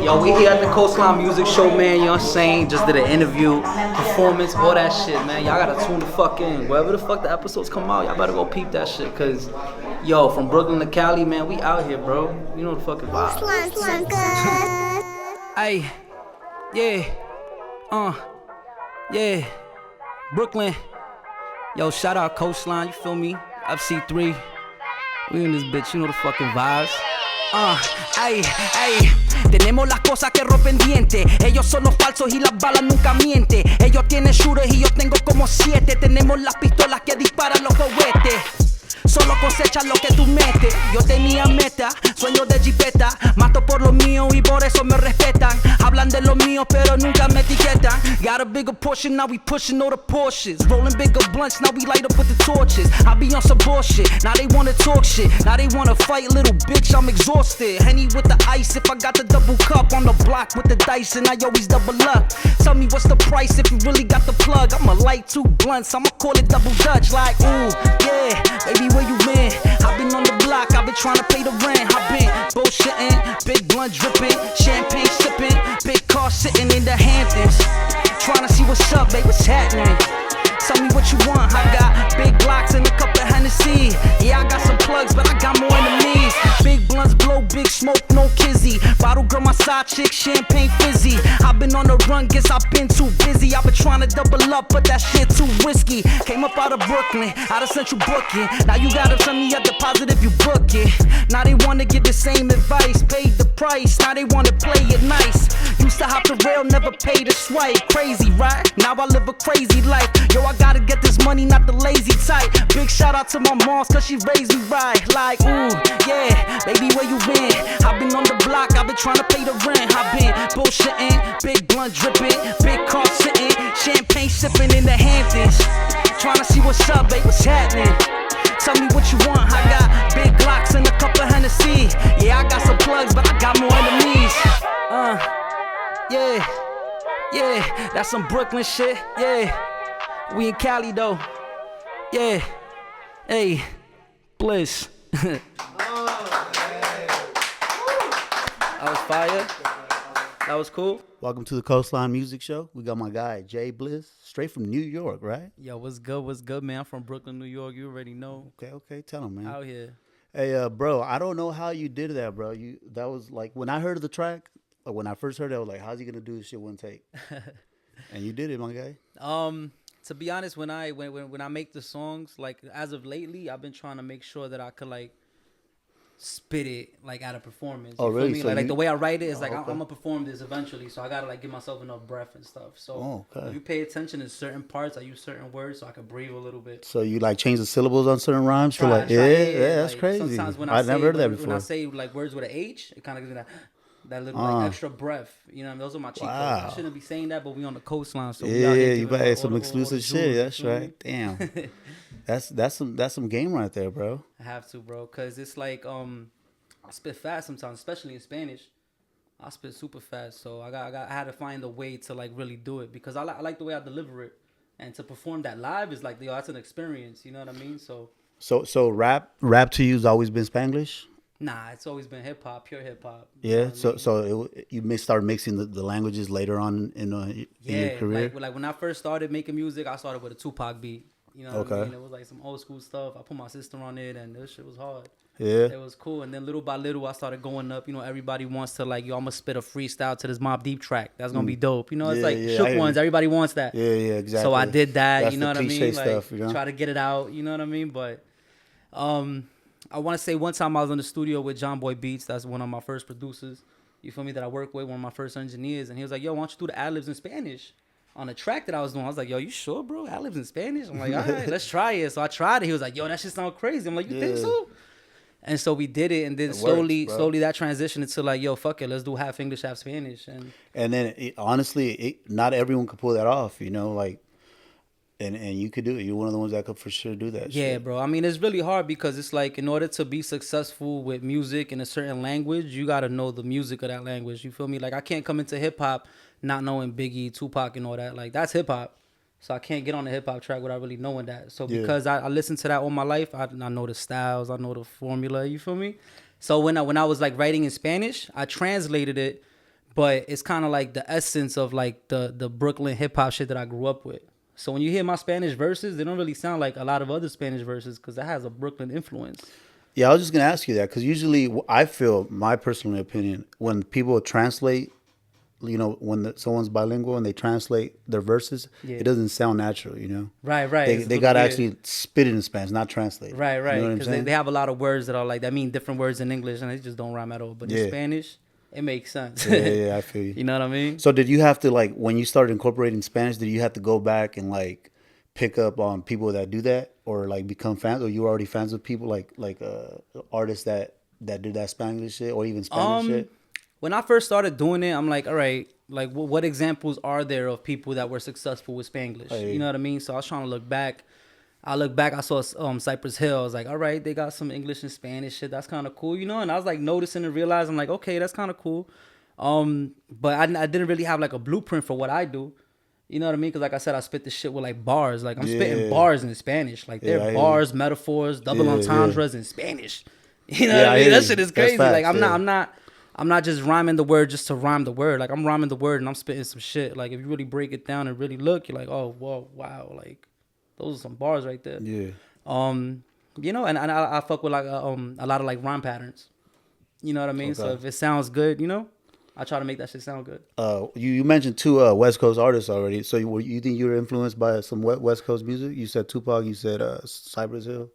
Yo, we here at the Coastline Music Show, man. You know what I'm saying? Just did an interview, performance, all that shit, man. Y'all gotta tune the fuck in. Wherever the fuck the episodes come out, y'all better go peep that shit. Cause, yo, from Brooklyn to Cali, man, we out here, bro. You know the fucking vibe. Ay, yeah, Brooklyn. Yo, shout out Coastline, you feel me? FC3. We in this bitch, you know the fucking vibes. Ay, tenemos las cosas que rompen dientes. Ellos son los falsos y las balas nunca mienten. Ellos tienen shooters y yo tengo como 7. Tenemos las pistolas que disparan los cohetes. Solo cosechas lo que tú metes. Yo tenía meta, sueño de jipeta. Mato por lo mío y por eso me respetan. Hablan de lo mío pero nunca me etiquetan. Got a bigger portion, now we pushing all the Porsches. Rolling bigger blunts, now we light up with the torches. I be on some bullshit, now they wanna talk shit. Now they wanna fight, little bitch, I'm exhausted. Henny with the ice, if I got the double cup. On the block with the dice and I always double up. Tell me what's the price if you really got the plug. I'ma light 2 blunts, I'ma call it double Dutch. Like, ooh, yeah, baby, where you been? I've been on the block, I've been trying to pay the rent. I've been bullshitting, big blunt dripping, champagne sipping, big car sitting in the Hamptons. Trying to see what's up, babe, what's happening? Tell me what you want, I got big blocks and a cup of Hennessy. Yeah, I got some plugs, but I got more enemies. Big blunts blow, big smoke, no kizzy. Bottle girl, my side chick, champagne fizzy. I've been on the run, guess I've been too busy. I've been trying to double up, but that shit too risky. Came up out of Brooklyn, out of Central Booking. Now you gotta send me a deposit if you book it. Now they wanna give the same advice, paid the price. Now they wanna play it nice. Used to hop the rail, never paid a swipe. Crazy, right? Now I live a crazy life. Yo, I gotta get this money, not the lazy type. Big shout out to my moms, cause she raised me right. Like, ooh, yeah, baby, where you been? I've been on the block, I've been trying to pay the rent. I've been bullshitting, big blunt dripping, big car sitting, champagne sipping in the Hamptons. Trying to see what's up, babe, what's happening? Tell me what you want, I got big Glocks and a cup of Hennessy. Yeah, I got some plugs, but I got more enemies. Yeah, that's some Brooklyn shit, yeah. We in Cali though, yeah. Hey, Bliss. That was fire. That was cool. Welcome to the Coastline Music Show. We got my guy, Jay Bliss, straight from New York, right? Yo, what's good, man? I'm from Brooklyn, New York. You already know. Okay. Tell him, man. Out here. Hey, bro, I don't know how you did that, bro. That was like, when I heard of the track, like when I first heard it, I was like, how's he going to do this shit one take? And you did it, my guy. To be honest, when I make the songs, like as of lately, I've been trying to make sure that I could like spit it like at a performance. Oh, really? Me? So like the way I write it is like okay. I'm gonna perform this eventually, so I gotta like give myself enough breath and stuff. So if you pay attention to certain parts, I use certain words so I can breathe a little bit. So you like change the syllables on certain rhymes? Yeah, that's like, crazy. Sometimes when I've never heard that before. When I say like words with an H, it kind of gives me that little like extra breath. You know, those are my cheat codes. I shouldn't be saying that, but we on the coastline, so we out here you better have some all exclusive shit. That's right. Damn, that's some game right there, bro. I have to, bro, cause it's like I spit fast sometimes, especially in Spanish. I spit super fast, so I had to find a way to like really do it because I like the way I deliver it, and to perform that live is like, that's an experience. You know what I mean? So rap to you's always been Spanglish? Nah, it's always been hip hop, pure hip hop. Yeah. You may start mixing the languages later on in your career. Like when I first started making music, I started with a Tupac beat. You know what I mean? It was like some old school stuff. I put my sister on it, and this shit was hard. Yeah. It was cool. And then little by little, I started going up. You know, everybody wants to like, yo, I'm going to spit a freestyle to this Mobb Deep track. That's going to be dope. You know, it's like shook ones. Everybody wants that. Yeah, exactly. So I did that. That's you know what I mean? Stuff, like, try to get it out. You know what I mean? But I want to say one time I was in the studio with John Boy Beats. That's one of my first producers. You feel me? That I work with, one of my first engineers. And he was like, yo, why don't you do the ad-libs in Spanish? On a track that I was doing, I was like, yo, you sure, bro? Ad-libs in Spanish? I'm like, all right, let's try it. So I tried it. He was like, yo, that shit sound crazy. I'm like, you think so? And so we did it, and then slowly that transitioned into like, yo, fuck it, let's do half English, half Spanish. And then honestly, not everyone could pull that off, you know, like, and you could do it. You're one of the ones that could for sure do that. Yeah, shit. bro. I mean, it's really hard because it's like, in order to be successful with music in a certain language, you got to know the music of that language. You feel me? Like, I can't come into hip hop not knowing Biggie, Tupac, and all that. Like, that's hip hop. So I can't get on the hip hop track without really knowing that. So because I listened to that all my life, I know the styles, I know the formula. You feel me? So when I was like writing in Spanish, I translated it but it's kind of like the essence of like the Brooklyn hip hop shit that I grew up with. So when you hear my Spanish verses, they don't really sound like a lot of other Spanish verses because that has a Brooklyn influence. Yeah, I was just gonna ask you that because usually I feel, my personal opinion, when people translate, when someone's bilingual and they translate their verses, Yeah. it doesn't sound natural. Right. They gotta actually spit it in Spanish, not translate. Right. You know what I'm Because saying? they have a lot of words that are like that mean different words in English and they just don't rhyme at all. But in Yeah. Spanish, it makes sense. Yeah, I feel you. You know what I mean? So did you have to, like, when you started incorporating Spanish, did you have to go back and like pick up on people that do that, or like become fans, or you were already fans of people like artists that did that Spanglish shit or even Spanish shit? When I first started doing it, I'm like, all right, like what examples are there of people that were successful with Spanglish? Hey. You know what I mean? So I was trying to look back. I saw Cypress Hill. I was like, all right, they got some English and Spanish shit. That's kind of cool, And I was like noticing and realizing, like, okay, that's kind of cool. But I didn't really have like a blueprint for what I do. You know what I mean? Because like I said, I spit this shit with like bars. Like I'm spitting bars in Spanish. Like they're bars, metaphors, double entendres in Spanish. You know what I mean? That shit is crazy. Facts, like I'm not just rhyming the word just to rhyme the word. Like I'm rhyming the word and I'm spitting some shit. Like if you really break it down and really look, you're like, oh, whoa, wow, like those are some bars right there. Yeah. And I fuck with like a lot of like rhyme patterns. You know what I mean? Okay. So if it sounds good, I try to make that shit sound good. You mentioned two West Coast artists already. So you think you were influenced by some West Coast music? You said Tupac. You said Cypress Hill.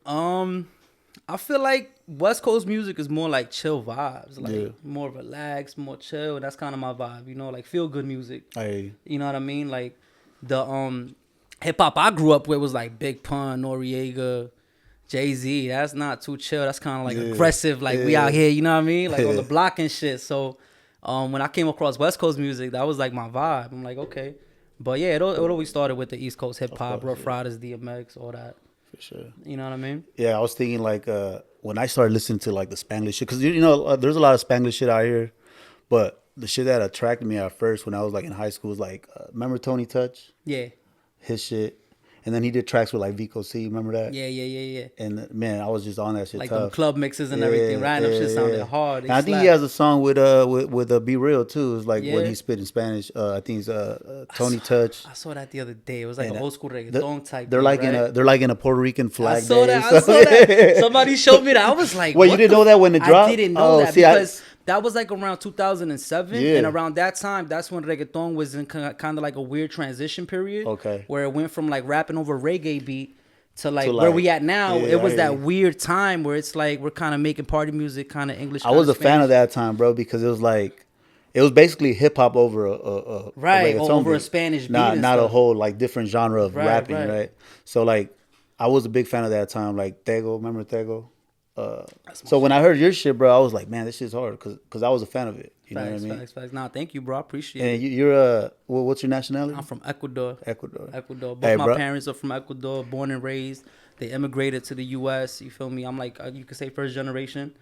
I feel like West Coast music is more like chill vibes, like more relaxed, more chill. That's kind of my vibe, like feel good music. You know what I mean? Like the hip hop I grew up with was like Big Pun, Noeazy, Jay-Z. That's not too chill. That's kind of like aggressive. Like we out here, you know what I mean? Like on the block and shit. So when I came across West Coast music, that was like my vibe. I'm like, okay. But yeah, it always started with the East Coast hip hop, Rough Riders, DMX, all that. For sure. You know what I mean? Yeah, I was thinking like when I started listening to like the Spanglish shit, because there's a lot of Spanglish shit out here, but the shit that attracted me at first when I was like in high school was like, remember Tony Touch? Yeah. His shit. And then he did tracks with like Vico C. Remember that? Yeah. And man, I was just on that shit. Like tough. them club mixes and everything, right? Them shit sounded hard. And I think he has a song with Be Real too. It's like when he spit in Spanish. I think it's Tony Touch. I saw that the other day. It was like an old school reggaeton type. They're like in a Puerto Rican flag. I saw that. Somebody showed me that. I was like, well, you didn't know that when it dropped? I didn't know that because that was like around 2007, and around that time, that's when reggaeton was in kind of like a weird transition period. Okay. Where it went from like rapping over reggae beat to like where we at now. It was that weird time where it's like we're kind of making party music, kind of English. I was a fan of that time, bro, because it was like, it was basically hip hop over a over a Spanish beat, not a whole like different genre of rapping, right? So like, I was a big fan of that time, like Tego. Remember Tego? So when I heard your shit, bro, I was like, man, this shit's hard, because I was a fan of it. You know what I mean? Facts. Nah, thank you, bro. I appreciate it. And you're what's your nationality? I'm from Ecuador. Ecuador. Both my parents are from Ecuador, born and raised. They immigrated to the U.S. You feel me? I'm like, you could say first generation.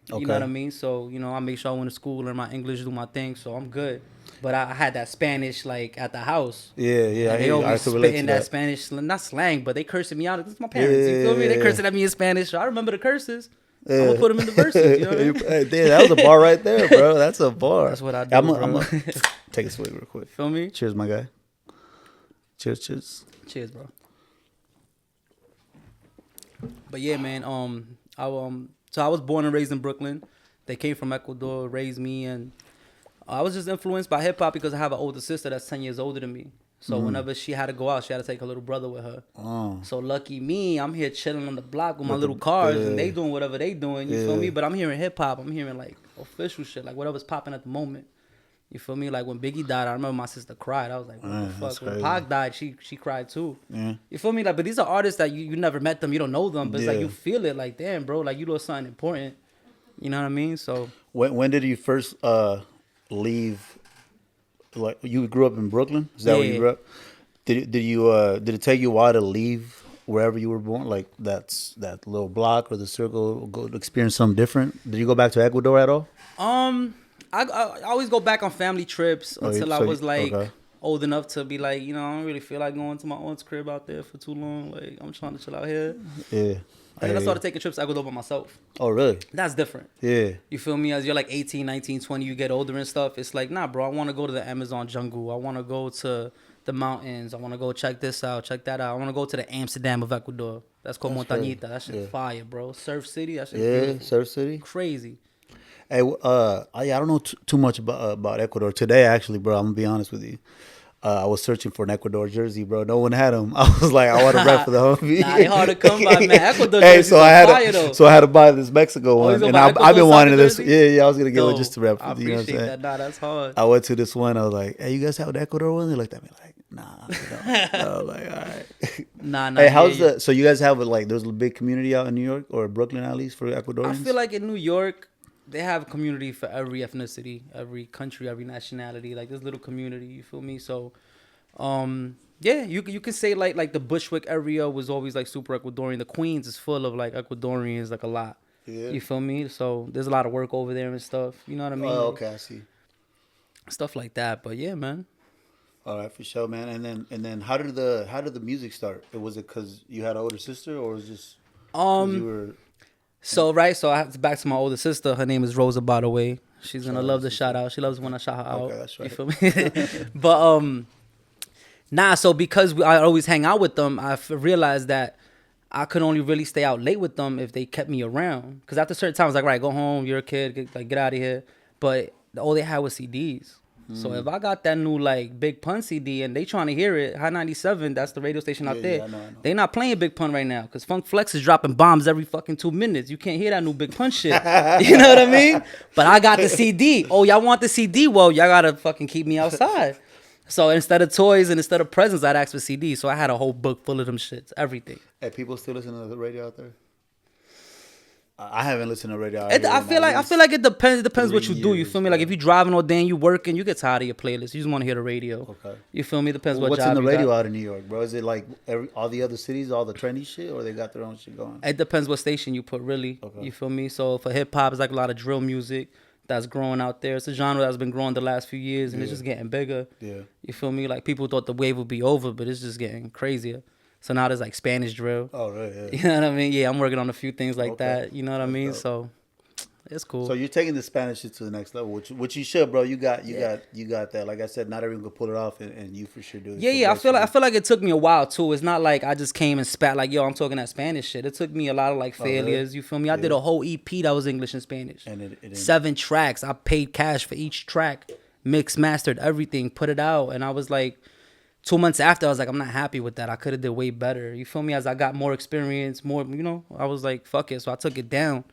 You know what I mean? So, I make sure I went to school, learn my English, do my thing. So I'm good. But I had that Spanish like at the house. Yeah. And they always spitting that Spanish, not slang, but they cursing me out. This is my parents. You feel me? They cursing at me in Spanish. So I remember the curses. I'm gonna put them in the verses. You know what I mean? Damn, that was a bar right there, bro. That's a bar. That's what I do. I'm gonna take a swig real quick. Feel me? Cheers, my guy. Cheers, bro. But yeah, man. So I was born and raised in Brooklyn. They came from Ecuador, raised me, and I was just influenced by hip hop because I have an older sister that's 10 years older than me. So whenever she had to go out, she had to take her little brother with her. So lucky me, I'm here chilling on the block with my little cars, and they doing whatever they doing. You feel me? But I'm hearing hip hop. I'm hearing like official shit, like whatever's popping at the moment. You feel me? Like when Biggie died, I remember my sister cried. I was like, what the fuck? When Pac died, she cried too. You feel me? Like, but these are artists that you never met them, you don't know them, but it's like you feel it. Like, damn, bro, like you do something important. You know what I mean? So when did you first leave? Like, you grew up in Brooklyn? Is that where you grew up? Did it take you a while to leave wherever you were born, like that little block or the circle, go to experience something different? Did you go back to Ecuador at all? I always go back on family trips until I was like old enough to be like, you know, I don't really feel like going to my aunt's crib out there for too long. Like, I'm trying to chill out here. Yeah. And then I started taking trips to Ecuador by myself. Oh, really? That's different. Yeah. You feel me? As you're like 18, 19, 20, you get older and stuff. It's like, nah, bro, I want to go to the Amazon jungle. I want to go to the mountains. I want to go check this out, check that out. I want to go to the Amsterdam of Ecuador. That's called Montañita. That shit fire, bro. Surf City. That shit beautiful. Surf City. Crazy. Hey, I don't know too much about Ecuador today. Actually, bro, I'm gonna be honest with you. I was searching for an Ecuador jersey, bro. No one had them. I was like, I want to rep for the homie. Nah, they hard to come by, man. Ecuador hey, jerseys so I had fire, though. so I had to buy this Mexico one, and I've been wanting this. Jersey? Yeah, I was gonna get one Yo, just to rep. I You know what I'm appreciate saying? that. Nah, that's hard. I went to this one. I was like, "Hey, you guys have an Ecuador one?" They looked at me like, "Nah." I was like, "All right." Nah. Hey, how's the? So you guys have like there's a big community out in New York or Brooklyn at least for Ecuadorians? I feel like in New York, they have a community for every ethnicity, every country, every nationality. Like this little community, you feel me? So, yeah, you can say like the Bushwick area was always like super Ecuadorian. The Queens is full of like Ecuadorians, like a lot. Yeah. You feel me? So there's a lot of work over there and stuff. You know what I mean? Oh, okay, I see. Stuff like that. But yeah, man. All right, for sure, man. And then how did the music start? Was it because you had an older sister, or was it just you were? So I have to back to my older sister. Her name is Rosa, by the way. She's gonna love the shout out. She loves when I shout her out. Okay, that's right. You feel me? But nah. So because I always hang out with them, I realized that I could only really stay out late with them if they kept me around. Because after a certain time, I was like, right, go home. You're a kid. Get out of here. But all they had was CDs. So if I got that new like Big Pun CD and they trying to hear it, High 97, that's the radio station out there. I know. They not playing Big Pun right now because Funk Flex is dropping bombs every fucking 2 minutes. You can't hear that new Big Pun shit. You know what I mean? But I got the CD. Oh, y'all want the CD? Well, y'all gotta fucking keep me outside. So instead of toys and instead of presents, I'd ask for CDs. So I had a whole book full of them shits, everything. Hey, people still listen to the radio out there? I haven't listened to radio. I feel like it depends. It depends what you do. You feel me? Like if you driving all day and you working, you get tired of your playlist. You just want to hear the radio. Okay. You feel me? Depends what what's job in the you radio got. out in New York, bro? Is it like all the other cities, all the trendy shit, or they got their own shit going? It depends what station you put, really. Okay. You feel me? So for hip hop, it's like a lot of drill music that's growing out there. It's a genre that's been growing the last few years, and it's just getting bigger. Yeah. You feel me? Like people thought the wave would be over, but it's just getting crazier. So now there's like Spanish drill. Oh, right, yeah. You know what I mean? Yeah, I'm working on a few things like that. You know what I mean? So it's cool. So you're taking the Spanish shit to the next level, which you should, bro. You got that. Like I said, not everyone can pull it off, and you for sure do it. Yeah. I feel like it took me a while too. It's not like I just came and spat like, yo, I'm talking that Spanish shit. It took me a lot of like failures. You feel me? I did a whole EP that was English and Spanish. And it 7 tracks. I paid cash for each track, mixed, mastered, everything, put it out, and I was like, 2 months after, I was like, I'm not happy with that. I could have did way better. You feel me? As I got more experience, more, I was like, fuck it. So I took it down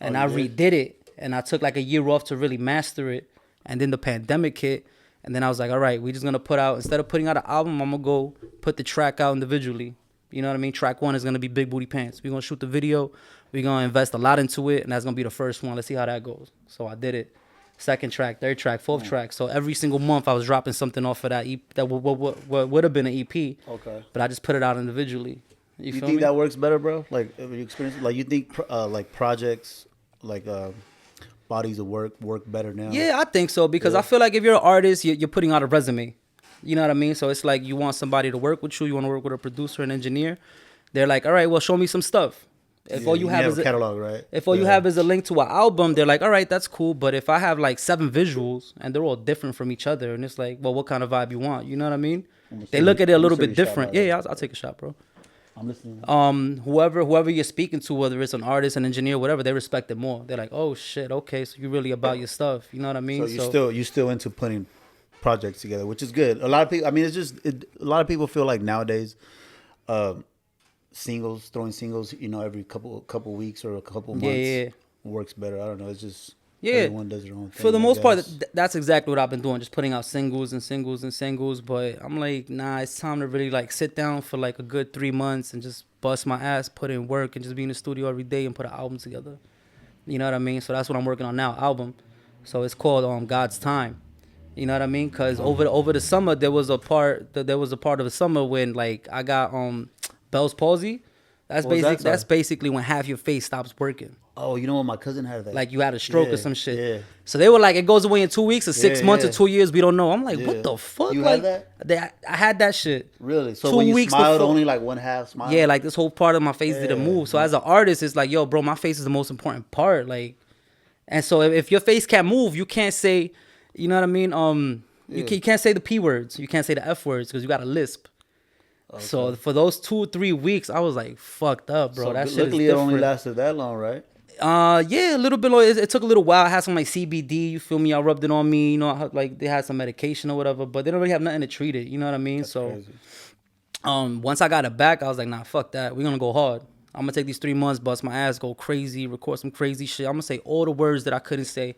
and I redid it. And I took like a year off to really master it. And then the pandemic hit. And then I was like, all right, we're just going to put out, instead of putting out an album, I'm going to go put the track out individually. You know what I mean? Track 1 is going to be Big Booty Pants. We're going to shoot the video. We're going to invest a lot into it. And that's going to be the first one. Let's see how that goes. So I did it. Second track, third track, fourth track. So every single month I was dropping something off of that EP that would have been an EP. Okay. But I just put it out individually. You think me? That works better, bro? Like you experience, like you think like projects, like bodies of work better now? Yeah, I think so because I feel like if you're an artist, you're putting out a resume. You know what I mean? So it's like you want somebody to work with you. You want to work with a producer, an engineer. They're like, all right, well, show me some stuff. If all you have is a catalog, right? If all you have is a link to an album, they're like, all right, that's cool. But if I have like 7 visuals and they're all different from each other, and it's like, well, what kind of vibe you want? You know what I mean? They look at it a little bit different. Yeah, I'll take a shot, bro. I'm listening. Whoever you're speaking to, whether it's an artist, an engineer, whatever, they respect it more. They're like, oh shit, okay, so you're really about your stuff. You know what I mean? So you still into putting projects together, which is good. A lot of people, I mean, a lot of people feel like nowadays. Throwing singles, every couple weeks or a couple months works better. I don't know. It's just everyone does their own thing. For the most part, that's exactly what I've been doing, just putting out singles and singles and singles. But I'm like, nah, it's time to really like sit down for like a good 3 months and just bust my ass, put in work, and just be in the studio every day and put an album together. You know what I mean? So that's what I'm working on now, album. So it's called God's Time. You know what I mean? Because over the summer there was a part of the summer when like I got Bell's palsy. That's What was that that's sign? basically when half your face stops working. Oh, you know what? My cousin had that. Like you had a stroke or Yeah, some shit. yeah. So they were like, it goes away in 2 weeks or 6 months or Yeah. 2 years. We don't know. I'm like, Yeah. what the fuck? You like had I had that shit. Really? So 2 when you weeks smiled, before. only like one half smile? Yeah, like this whole part of my face didn't Yeah. move. So as an artist, it's like, yo, bro, my face is the most important part. Like, and so if your face can't move, you can't say, you know what I mean? You can't say the P words. You can't say the F words because you got a lisp. Okay. So for those 2-3 weeks, I was like fucked up, bro. So that shit luckily is it only different. lasted that long, right? Yeah, a little bit. It took a little while. I had some like CBD. You feel me? I rubbed it on me. You know, like they had some medication or whatever, but they don't really have nothing to treat it. You know what I mean? That's So, crazy. once I got it back, I was like, nah, fuck that. We're gonna go hard. I'm gonna take these 3 months, bust my ass, go crazy, record some crazy shit. I'm gonna say all the words that I couldn't say.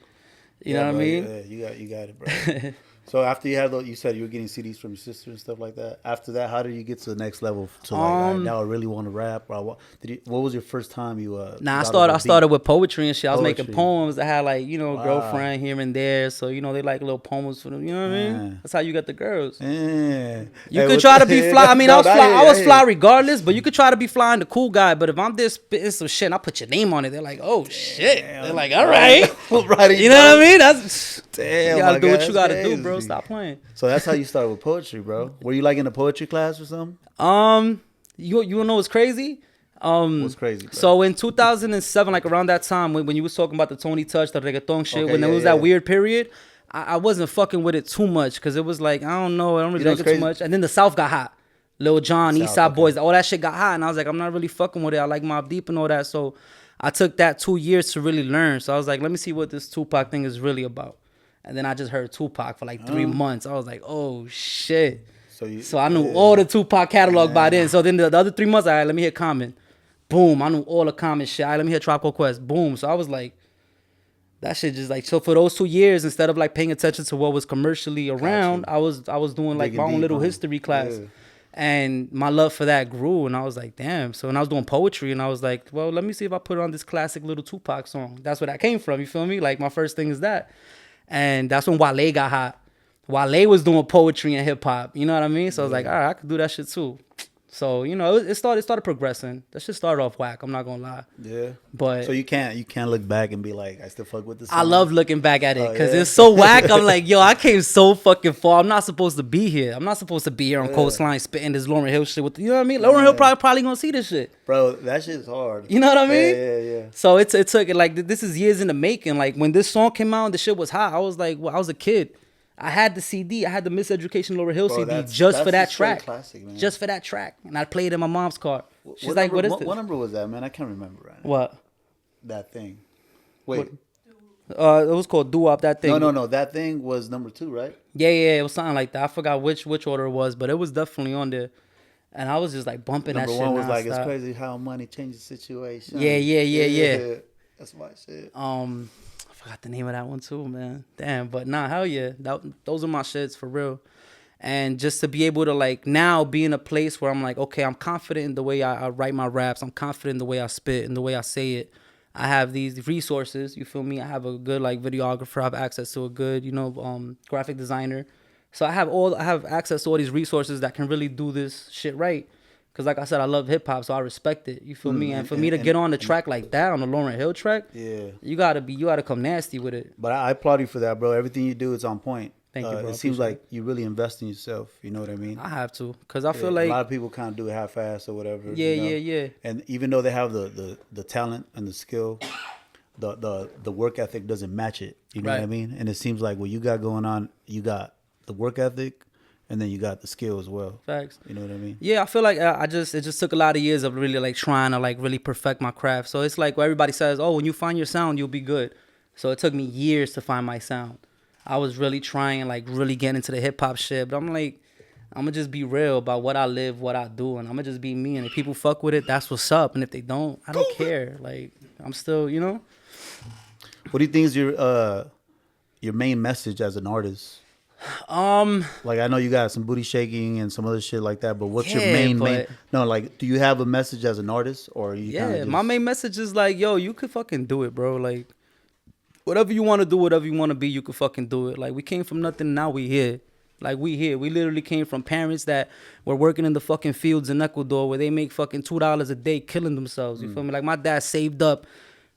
You know what bro, I mean? Yeah, you got it, bro. So after you had those, you said you were getting CDs from your sister and stuff like that. After that, how did you get to the next level? To like, all right, now I really want to rap. Or what was your first time you? Nah, got on I a started beat? with poetry and shit. I was making Poetry. poems. I had like, you know, Wow. girlfriend here and there. So, you know, they like little poems for them. You know what I mean? Yeah. That's how you get the girls. Yeah. You could try to be fly. I mean, No, I was fly regardless, but you could try to be flying the cool guy. But if I'm there spitting some shit and I put your name on it, they're like, oh shit. They're like, all right. Right, You know what I mean? That's Damn, you gotta my do God, what you gotta that's do, bro. crazy. Stop playing. So that's how you started with poetry, bro. Were you like in a poetry class or something? You know what's crazy? What's crazy, bro? So in 2007, like around that time, when you was talking about the Tony Touch, the reggaeton shit, Okay, when there yeah, was yeah. that weird period, I wasn't fucking with it too much because it was like, I don't know, I don't really know like what's it too crazy? much. And then the South got hot. Lil Jon, South, East Side okay. Boys, all that shit got hot. And I was like, I'm not really fucking with it. I like Mobb Deep and all that. So I took that 2 years to really learn. So I was like, let me see what this Tupac thing is really about. And then I just heard Tupac for like 3 months. I was like, oh shit. So I knew all the Tupac catalog by then. So then the other 3 months, all right, let me hear Common. Boom, I knew all the Common shit. All right, let me hear Tropical Quest. Boom. So I was like, that shit just like, so for those 2 years, instead of like paying attention to what was commercially around, I was doing like Digging my own deep, little huh? history class. Yeah. And my love for that grew, and I was like, damn. So when I was doing poetry, and I was like, well, let me see if I put on this classic little Tupac song. That's where that came from, you feel me? Like my first thing is that. And that's when Wale got hot. Wale was doing poetry and hip hop, you know what I mean? So I was like, all right, I could do that shit too. So, you know, it started progressing. That shit started off whack, I'm not gonna lie. Yeah. But So you can't look back and be like, I still fuck with this song? I love looking back at it because yeah? it's so whack. I'm like, yo, I came so fucking far. I'm not supposed to be here. I'm not supposed to be here on Coastline spitting this Lauryn Hill shit with, you know what I mean? Lauryn Hill probably gonna see this shit. Bro, that shit's hard. You know what I mean? Yeah. So it took it like, this is years in the making. Like when this song came out and the shit was hot, I was like, well, I was a kid. I had the CD. I had the Miseducation Lauryn Hill Bro, CD that's for that a straight track. classic, man. Just for that track. And I played it in my mom's car. She's like, what is this? What number was that, man? I can't remember right now. What? That thing. Wait. It was called Doo-Wop, that thing. No. That thing was number 2, right? Yeah, it was something like that. I forgot which order it was, but it was definitely on there. And I was just like bumping Number that shit. one was like, nonstop. it's crazy how money changes situation. Yeah. That's my shit. I forgot the name of that one too, man. Damn, but nah, hell yeah. Those are my shits for real. And just to be able to like now be in a place where I'm like, okay, I'm confident in the way I write my raps. I'm confident in the way I spit and the way I say it. I have these resources, you feel me? I have a good like videographer. I have access to a good, you know, graphic designer. So I have access to all these resources that can really do this shit right. Cause like I said, I love hip hop, so I respect it. You feel me? And for me to get on the track like that, on the Lauryn Hill track, Yeah. you gotta come nasty with it. But I applaud you for that, bro. Everything you do is on point. Thank you, bro. It seems Appreciate like you really invest in yourself. You know what I mean? I have to, cause I feel a like lot of people kind of do it half-assed or whatever. Yeah, you know? yeah. And even though they have the talent and the skill, the work ethic doesn't match it. You know what I Right. mean? And it seems like what you got going on, you got the work ethic, and then you got the skill as well. Facts. You know what I mean? Yeah, I feel like it just took a lot of years of really like trying to like really perfect my craft. So it's like where everybody says, oh, when you find your sound, you'll be good. So it took me years to find my sound. I was really trying, like really getting into the hip hop shit, but I'm like, I'm gonna just be real about what I live, what I do, and I'm gonna just be me. And if people fuck with it, that's what's up. And if they don't, I don't care. Like I'm still, you know. What do you think is your main message as an artist? Like I know you got some booty shaking and some other shit like that, but what's your main no, like do you have a message as an artist or you Yeah, my main message is like, yo, you could fucking do it, bro. Like whatever you want to do, whatever you want to be, you could fucking do it. Like we came from nothing, now we here. Like we here. We literally came from parents that were working in the fucking fields in Ecuador where they make fucking $2 a day killing themselves. You feel me? Like my dad saved up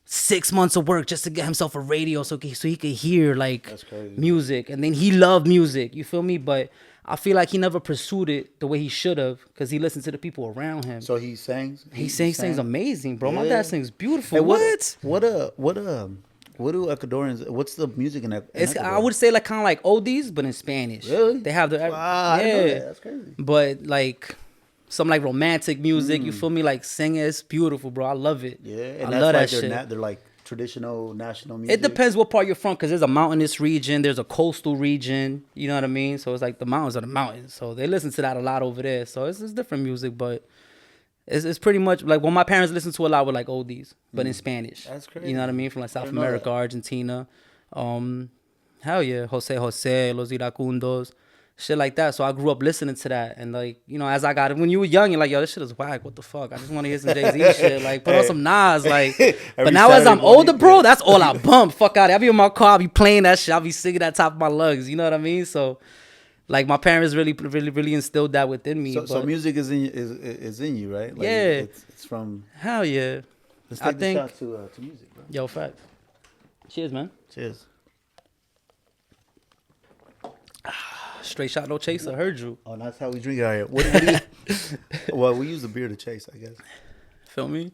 6 months of work just to get himself a radio so he could hear like music. And then he loved music. You feel me? But I feel like he never pursued it the way he should have because he listened to the people around him. So he sings? He sings amazing, bro. My Yeah. dad sings beautiful. Hey, what do Ecuadorians? What's the music in Ecuador? I would say like kind of like oldies, but in Spanish. Really? They have their Wow, I didn't know that. That's crazy. But like some like romantic music, you feel me? Like singing, it's beautiful, bro. I love it. Yeah, and I that's love like that shit. they're like traditional national music. It depends what part you're from, because there's a mountainous region, there's a coastal region. You know what I mean? So it's like the mountains are the mountains. So they listen to that a lot over there. So it's different music, but it's pretty much like what my parents listen to a lot with like oldies, but in Spanish. That's crazy. You know what I mean? From like South didn't know America, that. Argentina. Hell yeah, Jose, Los Iracundos, shit like that. So I grew up listening to that, and like, you know, as I got it, when you were young, you're like, yo, this shit is whack. What the fuck? I just want to hear some Jay-Z shit. Like, put on some Nas. Like, but now as I'm older, bro, that's all I bump. Fuck out. I be in my car, I be playing that shit. I be singing that top of my lungs. You know what I mean? So, like, my parents really instilled that within me. So music is in you, right? Like, Yeah. It's from. Hell yeah. Let's take the shot to music, bro. Yo, fact. Cheers, man. Cheers. Straight shot, no chaser. Heard you. Oh, that's how we drink it out here. What do you? Well, we use the beer to chase, I guess. Feel me?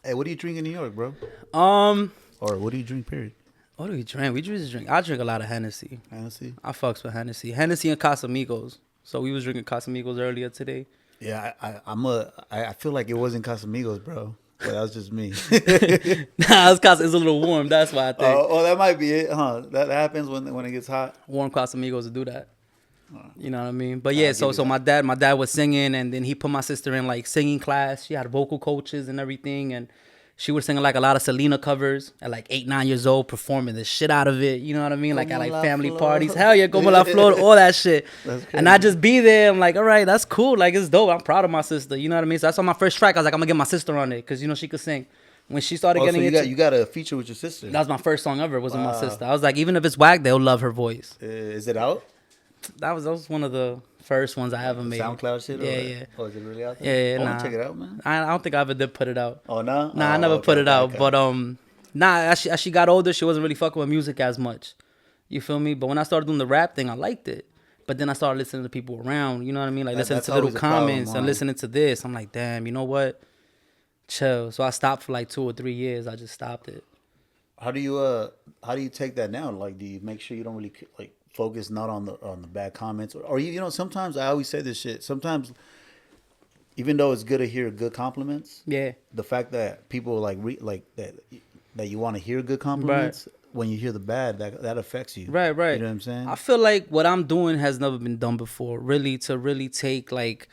Hey, what do you drink in New York, bro? What Or what do you drink? Period. do we drink? We just drink. I drink a lot of Hennessy. Hennessy. I fucks with Hennessy and Casamigos. So we was drinking Casamigos earlier today. Yeah, I feel like it wasn't Casamigos, bro. But that was just me. Nah, it's a little warm. That's why I think Oh, that might be it, huh? That happens when it gets hot. warm Casamigos to do that. You know what I mean? But yeah, I'll so give you my dad was singing, and then he put my sister in like singing class. She had vocal coaches and everything, and she was singing like a lot of Selena covers at like 8, 9 years old, performing the shit out of it. You know what I mean? Like at like family parties. Hell yeah, Como La Flor, all that shit. And I just be there. I'm like, all right, that's cool. Like, it's dope. I'm proud of my sister. You know what I mean? So that's on my first track. I was like, I'm gonna get my sister on it because you know she could sing. When she started getting into, you got a feature with your sister. that was my first song ever. Was with my sister. I was like, even if it's whack, they'll love her voice. Is it out? That was one of the first ones I ever made. SoundCloud shit? Yeah. Oh, is it really out there? Yeah, I nah. want to check it out, man. I don't think I ever did put it out. Oh, no? Nah, I never put it out. But as she got older, she wasn't really fucking with music as much. You feel me? But when I started doing the rap thing, I liked it. But then I started listening to people around. You know what I mean? Like listening to little comments and listening to this. I'm like, damn, you know what? Chill. So I stopped for like 2 or 3 years. I just stopped it. How do you take that now? Like, do you make sure you don't really like focus not on the bad comments, or you know, sometimes I always say this shit. Sometimes, even though it's good to hear good compliments, Yeah. the fact that people like that you want to hear good compliments, when you hear the bad, that affects you. Right. You know what I'm saying? I feel like what I'm doing has never been done before. Really, to really take like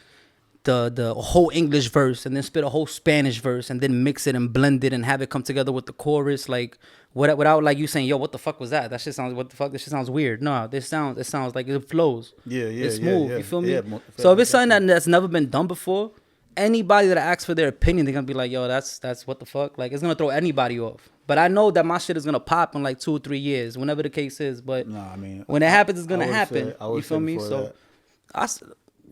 the whole English verse and then spit a whole Spanish verse and then mix it and blend it and have it come together with the chorus, like without like you saying, yo, what the fuck was that? That shit sounds, what the fuck? This shit sounds weird. No, it sounds like it flows. Yeah, It's smooth. yeah. You feel me? Yeah, so if it's something that's never been done before, anybody that asks for their opinion, they're gonna be like, yo, that's what the fuck? Like, it's gonna throw anybody off. But I know that my shit is gonna pop in like 2 or 3 years, whenever the case is. But No, I mean, when it happens, it's gonna happen. You feel me? So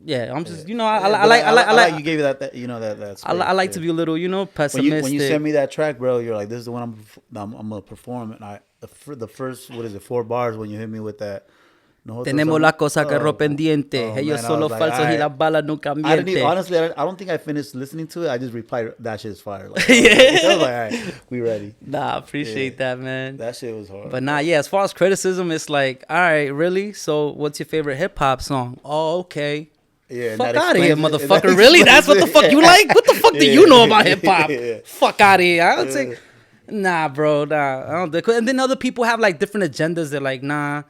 I'm just, you know, I like you gave it that you know that's I like to be a little, you know, pessimistic. When you send me that track, bro, you're like, this is the one I'm gonna perform, and the first 4 bars when you hit me with that. Tenemos la cosa que pendiente. Ellos solo falsos y las balas nunca mienten. Honestly, I don't think I finished listening to it. I just replied, that shit is fire. Like, Yeah. I was like, all right, we ready. Nah, I appreciate that, man. That shit was hard. But nah, yeah, as far as criticism, it's like, all right, really? So what's your favorite hip hop song? Oh, okay. Yeah, fuck out of here, motherfucker. Really? That's what the fuck you like? What the fuck do you know about hip hop? Fuck out of here. I don't think. Nah, bro. Nah. I don't. And then other people have like different agendas. They're like, nah,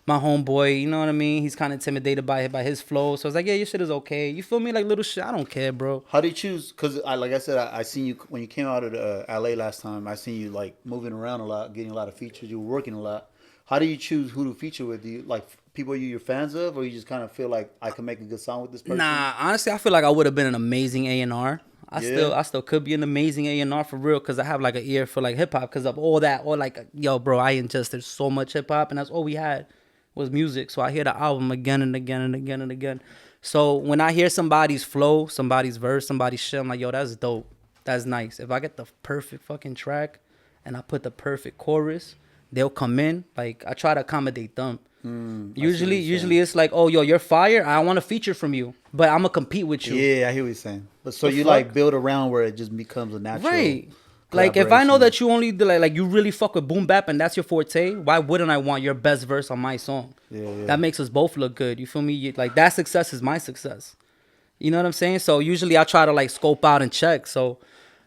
my homeboy, you know what I mean? He's kind of intimidated by his flow. So it's like, yeah, your shit is okay. You feel me? Like little shit. I don't care, bro. How do you choose? Because like I said, I seen you when you came out of LA last time. I seen you like moving around a lot, getting a lot of features. You were working a lot. How do you choose who to feature with? Do you like people you're fans of, or you just kind of feel like I can make a good song with this person? Nah, honestly, I feel like I would have been an amazing A&R. I still could be an amazing A&R for real, because I have like an ear for like hip hop because of all that. Or like, yo, bro, I ingested so much hip hop, and that's all we had was music. So I hear the album again and again and again and again. So when I hear somebody's flow, somebody's verse, somebody's shit, I'm like, yo, that's dope. That's nice. If I get the perfect fucking track and I put the perfect chorus, they'll come in. Like, I try to accommodate them. Usually it's like, oh, yo, you're fire. I want a feature from you, but I'm gonna compete with you. Yeah, I hear what you're saying. But so you like build around where it just becomes a natural. Right. Like, if I know that you only like you really fuck with boom bap and that's your forte, why wouldn't I want your best verse on my song? Yeah. That makes us both look good. You feel me? Like, that success is my success. You know what I'm saying? So usually I try to like scope out and check. So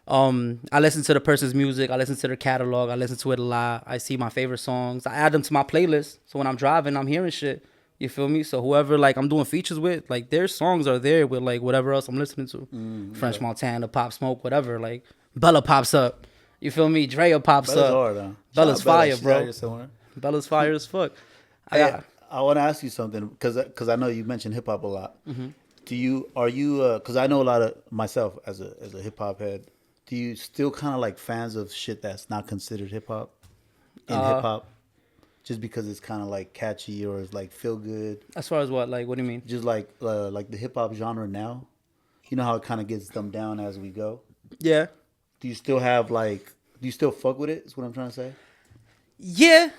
I listen to the person's music. I listen to their catalog. I listen to it a lot. I see my favorite songs. I add them to my playlist. So when I'm driving, I'm hearing shit. You feel me? So whoever like I'm doing features with, like, their songs are there with like whatever else I'm listening to. French Montana, Pop Smoke, whatever. Like, Bella pops up. You feel me? Drea pops Bella's up. hard, huh? Bella's fire, bro. Somewhere. Bella's fire as fuck. I want to ask you something because I know you mentioned hip hop a lot. Are you because I know a lot of myself as a hip hop head. Do you still kind of like fans of shit that's not considered hip hop in hip hop, just because it's kind of like catchy or it's like feel good? As far as what? Like, what do you mean? Just like the hip hop genre now. You know how it kind of gets dumbed down as we go. Yeah. Do you still have like? Do you still fuck with it? Is what I'm trying to say. Yeah,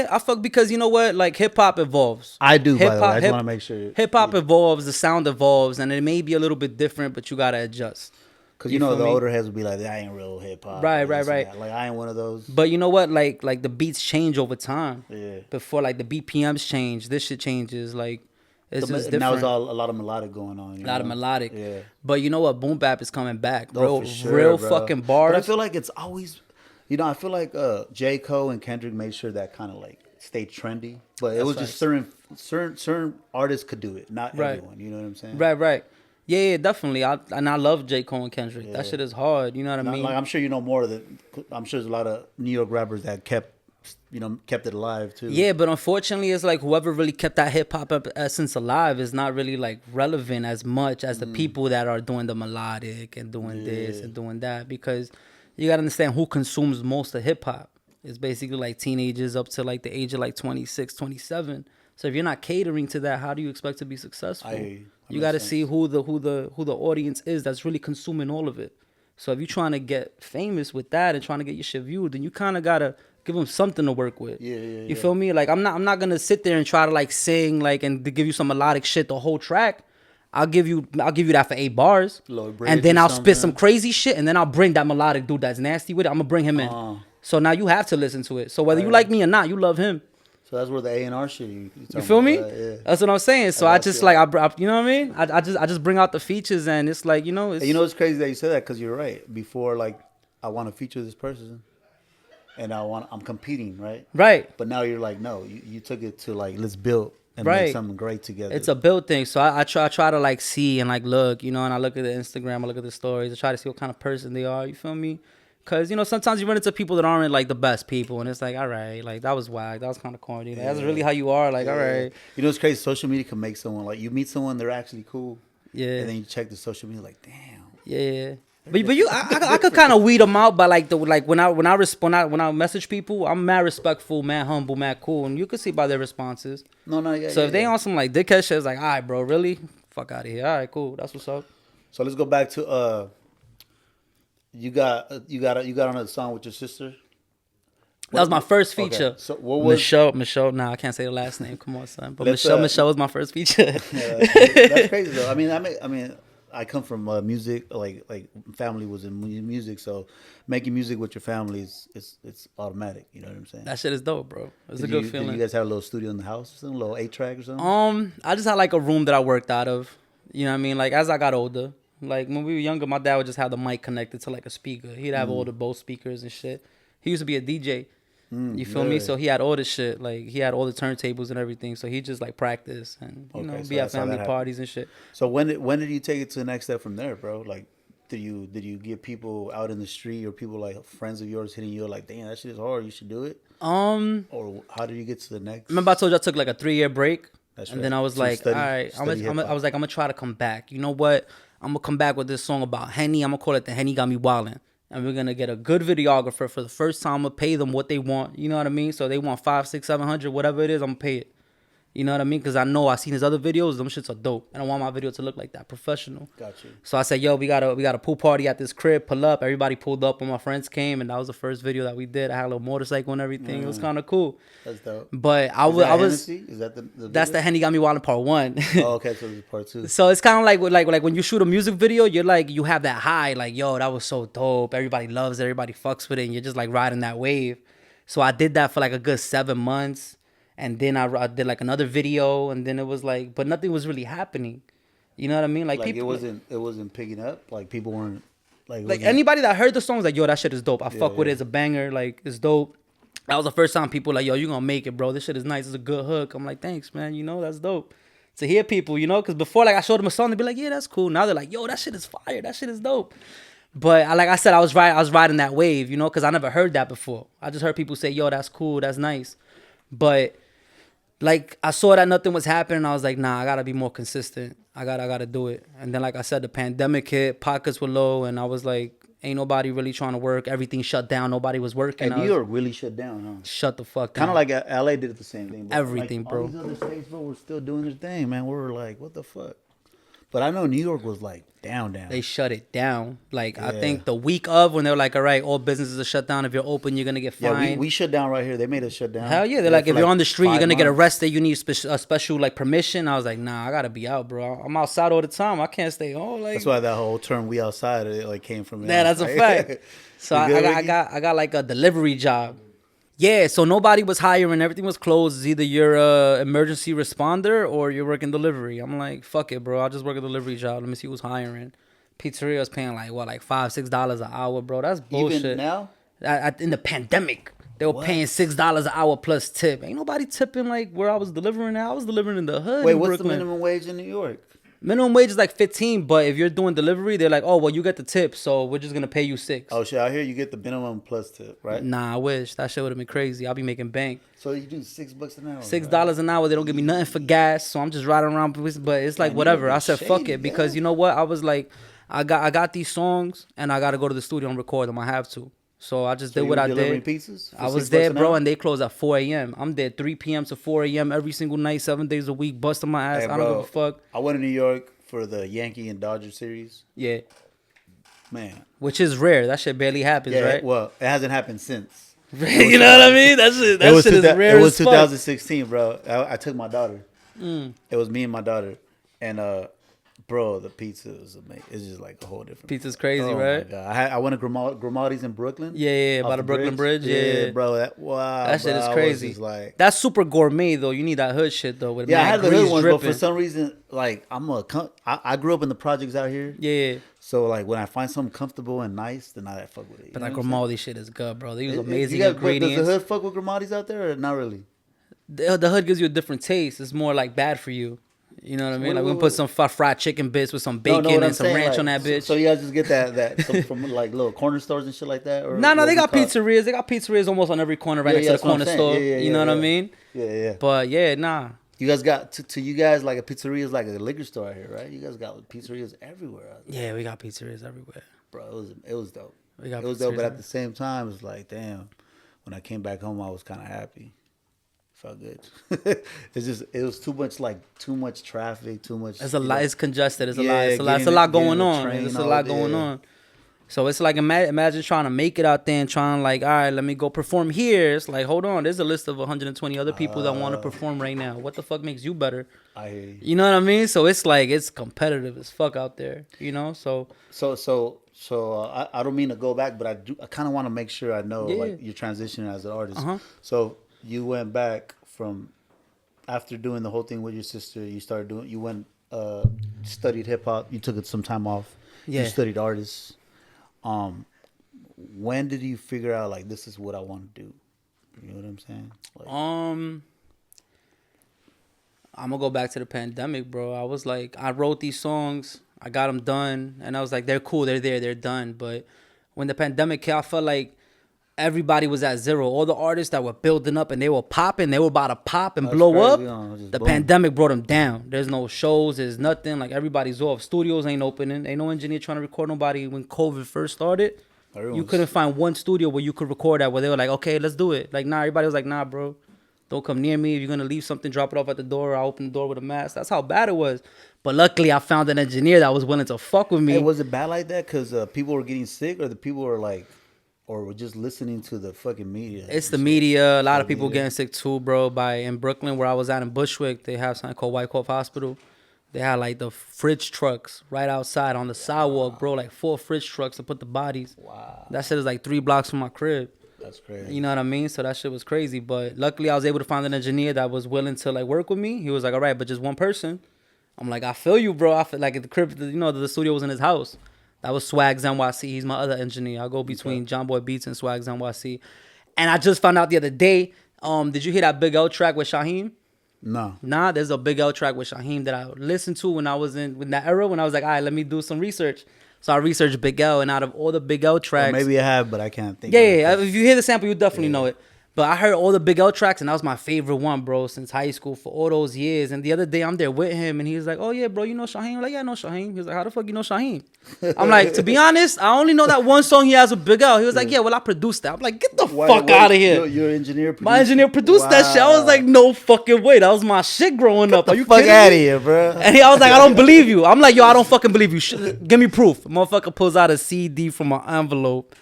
I fuck because you know what? Like, hip hop evolves. I do. By the way, I just want to make sure. Hip hop evolves, the sound evolves, and it may be a little bit different, but you gotta adjust. Because you know the older heads would be like, "That ain't real hip hop." Right. Like, I ain't one of those. But you know what? Like the beats change over time. Yeah. Before, like, the BPMs change, this shit changes. Like, it's just different. Now it's all a lot of melodic going on. A lot of melodic. Yeah. But you know what? Boom bap is coming back. For sure, real bro. fucking bars. But I feel like it's always, I feel like J. Cole and Kendrick made sure that kind of like stayed trendy. But it was just certain artists could do it, not everyone. You know what I'm saying? Right. Yeah, definitely. I love J. Cole and Kendrick. That shit is hard. You know what I mean? Like, I'm sure you know more of the. I'm sure there's a lot of New York rappers that kept it alive too. Yeah, but unfortunately, it's like whoever really kept that hip hop essence alive is not really like relevant as much as the people that are doing the melodic and doing this and doing that. Because you gotta understand who consumes most of hip hop. It's basically like teenagers up to like the age of like 26, 27. So if you're not catering to that, how do you expect to be successful? You got to see who the audience is that's really consuming all of it. So if you're trying to get famous with that and trying to get your shit viewed, then you kind of got to give them something to work with. You feel me? Like, I'm not going to sit there and try to like sing like and to give you some melodic shit the whole track. I'll give you that for 8 bars. And then I'll spit some crazy shit, and then I'll bring that melodic dude that's nasty with it. I'm going to bring him in. So now you have to listen to it. So whether you like me or not, you love him. So that's where the A&R shit you feel me? Yeah. That's what I'm saying. So I just like I you know what I mean? I just bring out the features, and it's like, it's crazy that you said that, because you're right. Before, like, I want to feature this person, and I'm competing, right? But now you're like, no, you took it to like, let's build and right. make something great together. It's a build thing. So I try to like see and like look, and I look at the Instagram, I look at the stories, I try to see what kind of person they are. You feel me? Because, sometimes you run into people that aren't like the best people, and it's like, all right, like that was whack, that was kind of corny. Like, that's really how you are. Like, all right. It's crazy. Social media can make someone, like, you meet someone, they're actually cool. Yeah. And then you check the social media, like, damn. Yeah. But I could kind of weed them out by like when I message people, I'm mad respectful, mad humble, mad cool, and you can see by their responses. So if they on some like dickhead shit, it's like, all right, bro, really, fuck out of here. All right, cool, that's what's up. So let's go back to you got on a song with your sister. That was my first feature. Okay. So what was Michelle? Nah, I can't say the last name. Come on, son. But Michelle was my first feature. That's crazy though. I mean, I come from music. Like family was in music, so making music with your family it's automatic. You know what I'm saying? That shit is dope, bro. It's a good feeling. Did you guys have a little studio in the house, or something, a little 8-track or something? I just had like a room that I worked out of. You know what I mean? Like, as I got older, like when we were younger, my dad would just have the mic connected to like a speaker. He'd have all the Bose speakers and shit. He used to be a DJ. You feel me? So he had all the shit. Like, he had all the turntables and everything. So he just like practice and be at family parties and shit. So when did you take it to the next step from there, bro? Like, did you get people out in the street, or people like friends of yours hitting you like, damn, that shit is hard, you should do it? Or how did you get to the next? Remember I told you I took like a 3-year break. That's and right. then I was like, all right, I was like, I'm gonna try to come back. You know what? I'm gonna come back with this song about Henny. I'm gonna call it The Henny Got Me Wildin'. And we're gonna get a good videographer for the first time. I'm gonna pay them what they want. You know what I mean? So they want 500, 600, 700, whatever it is, I'm gonna pay it. You know what I mean? Because I know I seen his other videos. Them shits are dope. And I want my video to look like that, professional. Got you. So I said, yo, we got a pool party at this crib. Pull up. Everybody pulled up when my friends came. And that was the first video that we did. I had a little motorcycle and everything. It was kind of cool. That's dope. But I was... Hennessy? Is that the that's the Henny Got Me Wildin' Part 1. Oh, okay. So this is part 2. So it's kind of like when you shoot a music video, you're like, you have that high. Like, yo, that was so dope. Everybody loves it. Everybody fucks with it. And you're just like riding that wave. So I did that for like a good 7 months. And then I did like another video, and then it was like, but nothing was really happening. You know what I mean? Like people, it wasn't picking up. Like people weren't like anybody that heard the song was like, yo, that shit is dope. I fuck with it. It's a banger. Like it's dope. That was the first time people were like, yo, you gonna make it, bro. This shit is nice. It's a good hook. I'm like, thanks, man. You know, that's dope. To hear people, you know, because before like I showed them a song, they'd be like, yeah, that's cool. Now they're like, yo, that shit is fire. That shit is dope. But like I said, I was riding that wave, you know, because I never heard that before. I just heard people say, yo, that's cool. That's nice. But like I saw that nothing was happening. I was like, nah, I gotta be more consistent. I gotta do it. And then like I said, the pandemic hit, pockets were low, and I was like, ain't nobody really trying to work. Everything shut down. Nobody was working. And New York really shut down, huh? Shut the fuck down. Kind of like LA did the same thing. Everything, like, bro. All these other states, bro, were still doing their thing, man. We were like, what the fuck? But I know New York was like down. They shut it down. Like I think the week of when they're like, all right, all businesses are shut down. If you're open, you're gonna get fined. Yeah, we shut down right here. They made us shut down. Hell yeah, they're like, if you're on the street, you're gonna get arrested. You need a special like permission. I was like, nah, I gotta be out, bro. I'm outside all the time. I can't stay home. Like that's why that whole term "we outside" it like came from. Yeah, that's a fact. So I got like a delivery job. Yeah, so nobody was hiring. Everything was closed. It's either you're a emergency responder or you're working delivery. I'm like, fuck it, bro. I'll just work a delivery job. Let me see who's hiring. Pizzeria was paying like, what, like $5-6 an hour, bro. That's bullshit. Even now? In the pandemic, they were paying $6 an hour plus tip. Ain't nobody tipping like where I was delivering at. I was delivering in the hood. Wait, what's the minimum wage in New York? Minimum wage is like 15, but if you're doing delivery, they're like, oh, well, you get the tip, so we're just going to pay you 6. Oh, shit, out here you get the minimum plus tip, right? Nah, I wish. That shit would have been crazy. I'll be making bank. So you do $6 an hour? $6 an hour. They don't give me nothing for gas, so I'm just riding around. But it's like, whatever. I said, fuck it, because you know what? I was like, I got these songs, and I got to go to the studio and record them. I have to. So I just did what I did. Pizzas I was there, bro, and they close at 4 a.m. I'm there 3 p.m. to 4 a.m. every single night, 7 days a week, busting my ass. Hey, I don't give a fuck. I went to New York for the Yankee and Dodger series. Yeah. Man. Which is rare. That shit barely happens, right? Well, it hasn't happened since. You know what I mean? That shit is rare. It was 2016, bro. I took my daughter. It was me and my daughter. And bro, the pizza is amazing. It's just like a whole different. Pizza's crazy, right? My God. I went to Grimaldi's in Brooklyn. Yeah, by the Brooklyn Bridge. Yeah, bro. That shit is crazy. Like, that's super gourmet though. You need that hood shit though. With I had the hood ones, but for some reason, like I grew up in the projects out here. Yeah. So like when I find something comfortable and nice, then I fuck with it. But that Grimaldi shit is good, bro. They use amazing ingredients. Does the hood fuck with Grimaldi's out there or not really? The hood gives you a different taste. It's more like bad for you. You know what I mean? Like we put some fried chicken bits with some bacon and some ranch on that bitch. So you guys just get that from like little corner stores and shit like that? Or no, they got pizzerias. They got pizzerias almost on every corner, right next to the corner store. You know what I mean? Yeah. But yeah, nah. You guys got to you guys like a pizzeria is like a liquor store out here, right? You guys got pizzerias everywhere out there. Yeah, we got pizzerias everywhere. Bro, it was dope. It was dope, but at the same time, it's like, damn. When I came back home, I was kind of happy. Felt good. It was too much traffic, too much. It's a lot. It's congested. It's a lot. It's a lot going on. It's a lot going on. So it's like imagine trying to make it out there and trying like, all right, let me go perform here. It's like, hold on, there's a list of 120 other people that want to perform right now. What the fuck makes you better? I hear you. You know what I mean? So it's like it's competitive as fuck out there. You know, so I don't mean to go back, but I kind of want to make sure I know like your transition as an artist. So you went back from after doing the whole thing with your sister. You went studied hip hop. You took some time off. Yeah. You studied artists. When did you figure out like this is what I want to do? You know what I'm saying? Like, I'm gonna go back to the pandemic, bro. I was like, I wrote these songs, I got them done, and I was like, they're cool, they're there, they're done. But when the pandemic hit, I felt like everybody was at zero. All the artists that were building up and they were popping, they were about to pop and blow up. The pandemic brought them down. There's no shows, there's nothing. Like everybody's off. Studios ain't opening. Ain't no engineer trying to record nobody. When COVID first started, you couldn't find one studio where you could record at where they were like, okay, let's do it. Like, nah, everybody was like, nah, bro. Don't come near me. If you're gonna leave something, drop it off at the door. I'll open the door with a mask. That's how bad it was. But luckily, I found an engineer that was willing to fuck with me. Hey, was it bad like that? Because people were getting sick, or the people were like, or were just listening to the fucking media? It's the media. A lot of people getting sick too, bro. In Brooklyn, where I was at in Bushwick, they have something called White Cove Hospital. They had like the fridge trucks right outside on the sidewalk, bro. Like 4 fridge trucks to put the bodies. Wow. That shit is like 3 blocks from my crib. That's crazy. You know what I mean? So that shit was crazy. But luckily, I was able to find an engineer that was willing to like work with me. He was like, all right, but just one person. I'm like, I feel you, bro. I feel like at the crib, you know, the studio was in his house. That was Swags NYC. He's my other engineer. I go between John Boy Beats and Swags NYC. And I just found out the other day. Did you hear that Big L track with Shaheem? No. Nah, there's a Big L track with Shaheem that I listened to when I was in that era, when I was like, all right, let me do some research. So I researched Big L, and out of all the Big L tracks... Or maybe I have, but I can't think. Yeah. If you hear the sample, you definitely know it. But I heard all the Big L tracks, and that was my favorite one, bro, since high school for all those years. And the other day, I'm there with him, and he was like, oh, yeah, bro, you know Shaheem? I'm like, yeah, I know Shaheem. He was like, how the fuck you know Shaheem? I'm like, to be honest, I only know that one song he has with Big L. He was like, yeah, well, I produced that. I'm like, get the fuck out of here. Your engineer produced My engineer produced that shit. I was like, no fucking way. That was my shit growing up. Are you fuck kidding out of me? here, bro. And I was like, I don't believe you. I'm like, yo, I don't fucking believe you. Give me proof. Motherfucker pulls out a CD from an envelope.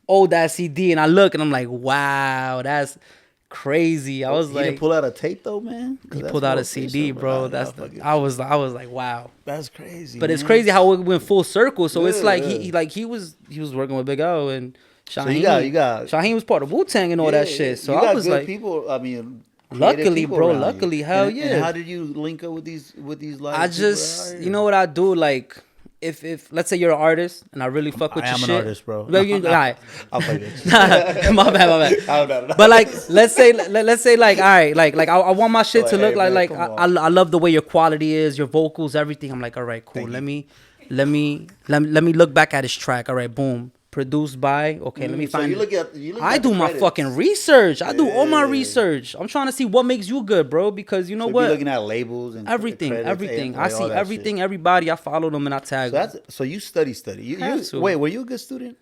Old that CD, and I look and I'm like, wow, that's crazy. I was He like, didn't pull out a tape though, man. he pulled out a CD, bro. I was like, wow. That's crazy. But man. it's crazy how it went full circle. So it's like he was working with Big O and Shaheem. So you got Shaheem was part of Wu-Tang and all that shit. So I was good like, people. I mean, luckily, people bro. around Luckily, you. hell And yeah. how did you link up with these like? I just, you know what I do, like. If let's say you're an artist and I really fuck with your shit. I am an artist, bro. Well, all right. I'll play this. my bad. But like, let's say like, all right, like I want my shit to look like I love the way your quality is, your vocals, everything. I'm like, all right, cool. Let me look back at his track. All right, boom. Produced by, okay, let me find. I do my fucking research. I do all my research. I'm trying to see what makes you good, bro. Because you know what? You're looking at labels and everything. I see everything, shit. everybody. I follow them and I tag them. So you study. Wait, were you a good student?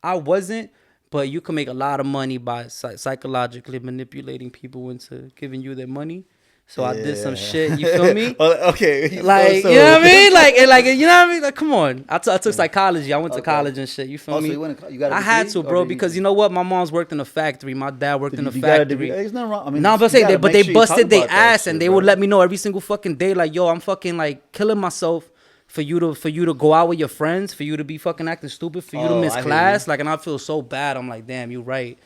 I wasn't, but you can make a lot of money by psychologically manipulating people into giving you their money. So I did some shit, you feel me? Okay. Like, you know what I mean? Like, you know what I mean? Like, come on. I took psychology. I went to college and shit, you feel me? So you got I had to, bro, because you know what? My mom's worked in a factory. My dad worked in a factory. There's nothing wrong. I mean, but they busted their ass and they would let me know every single fucking day, like, yo, I'm fucking like killing myself for you to go out with your friends, for you to be fucking acting stupid, for you to miss class. Like, and I feel so bad. I'm like, damn, you right.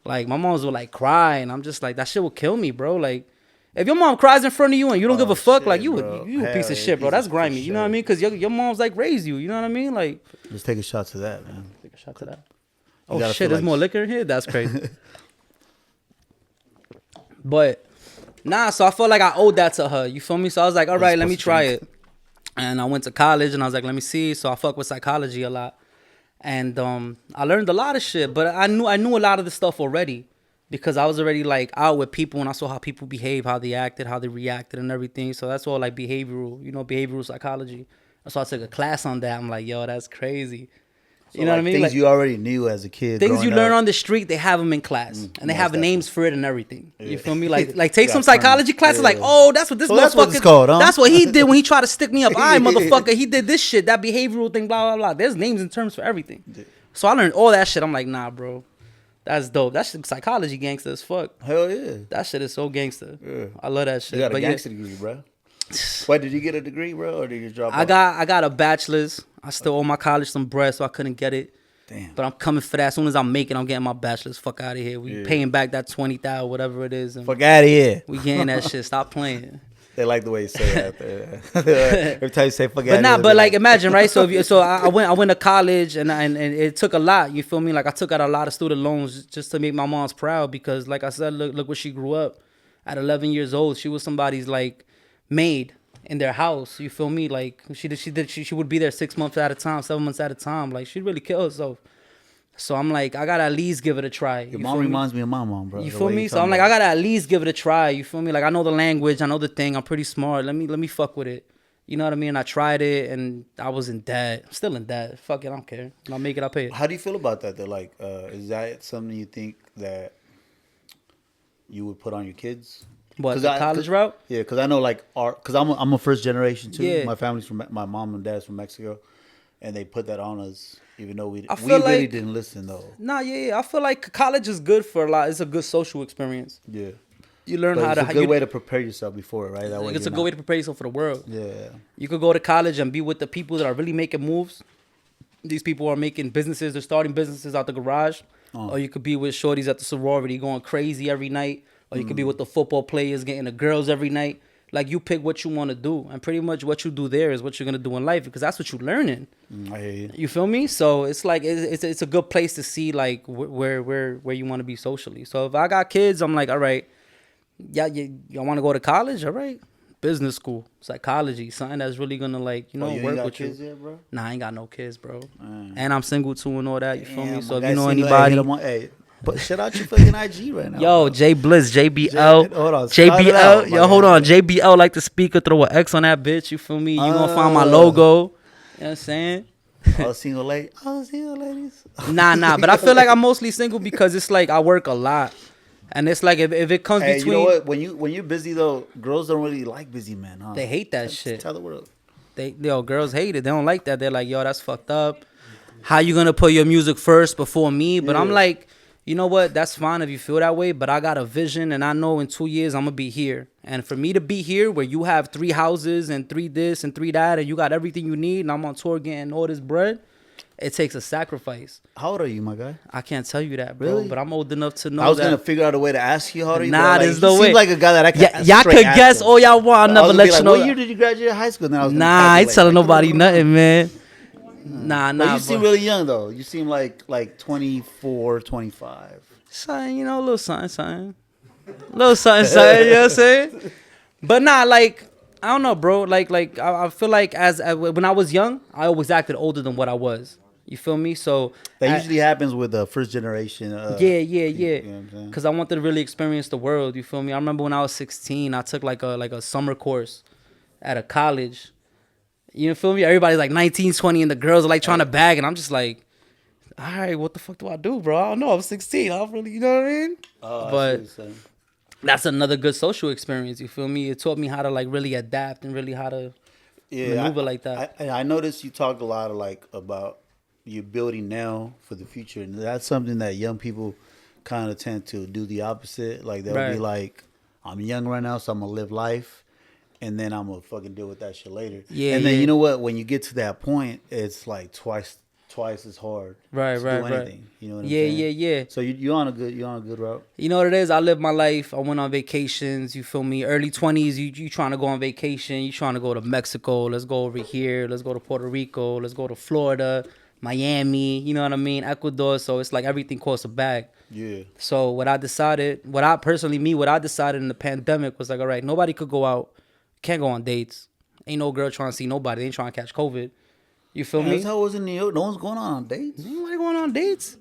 Like, my moms would like cry and I'm just like, that shit will kill me, bro. Like, if your mom cries in front of you and you don't give a fuck, like, you a piece of shit, bro. That's grimy. You know what I mean? Because your mom's, like, raised you. You know what I mean? Like, let's take a shot to that, man. Take a shot to that. Oh, shit. There's more liquor in here? That's crazy. But, nah, so I felt like I owed that to her. You feel me? So I was like, all right, let me try it. And I went to college and I was like, let me see. So I fuck with psychology a lot. And I learned a lot of shit. But I knew a lot of the stuff already. Because I was already, like, out with people and I saw how people behave, how they acted, how they reacted and everything. So that's all, like, behavioral psychology. So I took a class on that. I'm like, yo, that's crazy. So you know what I mean? Things like, you already knew as a kid. Things you learn on the street, they have them in class. And they have names for it and everything. Yeah. You feel me? Like take some psychology classes, like, oh, that's what this motherfucker... That's what it's called, huh? That's what he did when he tried to stick me up. All right, motherfucker, he did this shit, that behavioral thing, blah, blah, blah. There's names and terms for everything. Yeah. So I learned all that shit. I'm like, nah, bro. That's dope. That shit psychology gangster as fuck. Hell yeah. That shit is so gangster. Yeah. I love that shit. You got a gangster degree, bro. Wait, did you get a degree, bro, or did you drop out? I got a bachelor's. I still owe my college some bread, so I couldn't get it. Damn. But I'm coming for that. As soon as I make it, I'm getting my bachelor's. Fuck out of here. We paying back that $20,000, whatever it is. And fuck out of here. We getting that shit. Stop playing. They like the way you say that. Every time you say fuck out of here. But like imagine, right? So I went to college and it took a lot. You feel me? Like I took out a lot of student loans just to make my mom's proud because, like I said, look where she grew up. At 11 years old, she was somebody's like maid in their house. You feel me? Like she would be there 6 months at a time, 7 months at a time. Like she'd really kill herself. So I'm like, I gotta at least give it a try. Your mom reminds me of my mom, bro. You feel me? So I'm like, I gotta at least give it a try. You feel me? Like I know the language, I know the thing. I'm pretty smart. Let me fuck with it. You know what I mean? I tried it and I was in debt. I'm still in debt. Fuck it, I don't care. I'll make it. I'll pay it. How do you feel about that? Though, like, is that something you think that you would put on your kids? What, the college route? Yeah, because I know like because I'm a first generation too. Yeah. My family's from my mom and dad's from Mexico, and they put that on us even though we feel really like- didn't listen though. Nah, yeah. I feel like college is good for a lot. It's a good social experience. Yeah, You learn but how it's to. a good way to prepare yourself before, right? That way It's a you're good way to prepare yourself for the world. Yeah, You could go to college and be with the people that are really making moves. These people are making businesses. They're starting businesses out the garage. Or you could be with shorties at the sorority going crazy every night. Or you could be with the football players getting the girls every night. Like, you pick what you want to do. And pretty much what you do there is what you're going to do in life because that's what you're learning. I hear you. You feel me? So it's like it's a good place to see like where you want to be socially. So if I got kids, I'm like, all right, yeah, y'all want to go to college? All right. Business school, psychology, something that's really gonna like, you know, you work got with kids you. Yet, bro? Nah, I ain't got no kids, bro. And I'm single too and all that. You feel me? So if my you guy know single, anybody, hey, but shout out your fucking IG right now. yo, bro. J Bliss, JBL, Hold on, shout it JBL. out, my Yo, hold guy. on, JBL like the speaker. Throw an X on that bitch. You feel me? You gonna find my logo. You know what I'm saying? All single ladies. Nah. But I feel like I'm mostly single because it's like I work a lot, and it's like if it comes Hey, between, you know what? When you're busy though, girls don't really like busy men, huh? they hate that shit. Tell the world. Girls hate it. They don't like that. They're like, yo, that's fucked up. How you gonna put your music first before me? But I'm like, you know what? That's fine if you feel that way. But I got a vision, and I know in 2 years I'm gonna be here. And for me to be here, where you have 3 houses and 3 this and 3 that, and you got everything you need, and I'm on tour getting all this bread, it takes a sacrifice. How old are you, my guy? I can't tell you that, bro. Really? But I'm old enough to know. I was that. gonna figure out a way to ask you how old are you. Nah, but there's like, no you way. seem like a guy that I can. Y'all straight could ask guess him. all y'all want. I'll I was never gonna be let like, you know. what year did you graduate high school? Then I was gonna Nah, I ain't calculate. telling nobody nothing, man. Nah. But you seem really young though. You seem like 24, 25. Something, you know, a little something. Little something, you know what I'm saying? But nah, like, I don't know, bro. Like I feel like as when I was young, I always acted older than what I was. You feel me? So That usually happens with the first generation. Yeah. You know what I'm saying? Because I wanted to really experience the world. You feel me? I remember when I was 16, I took like a summer course at a college. You feel me? Everybody's like 19, 20, and the girls are like trying to bag, and I'm just like, all right, what the fuck do I do, bro? I don't know. I'm 16. I don't really, you know what I mean? But that's another good social experience. You feel me? It taught me how to like really adapt and really how to maneuver like that. I noticed you talk a lot of like about your building now for the future, and that's something that young people kind of tend to do the opposite. Like they'll be like, I'm young right now, so I'm gonna live life, and then I'm gonna fucking deal with that shit later. Yeah. And then you know what? When you get to that point, it's like twice as hard. Right. Do anything. You know what I'm Yeah, saying? yeah. So you're on a good route. You know what it is? I live my life. I went on vacations. You feel me? Early 20s, you trying to go on vacation. You trying to go to Mexico. Let's go over here. Let's go to Puerto Rico. Let's go to Florida, Miami. You know what I mean? Ecuador. So it's like everything costs a bag. Yeah. So what I decided in the pandemic was like, all right, nobody could go out. Can't go on dates. Ain't no girl trying to see nobody. They ain't trying to catch COVID. You feel me? That's how it was in New York. No one's going on dates. Ain't nobody going on dates.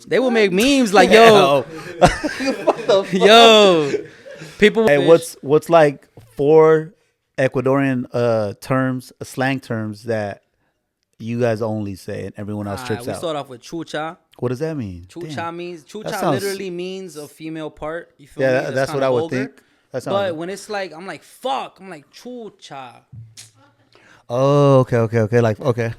They will make memes like, yo, yo, people. Hey, what's like 4 Ecuadorian terms, slang terms that you guys only say and everyone else trips We out? start off with chucha. What does that mean? Chucha sounds- literally means a female part. You feel me? Yeah, that's what kinda I would vulgar. think. That But sounds. when it's like, I'm like, fuck. I'm like, chucha. Oh, okay. Like, okay.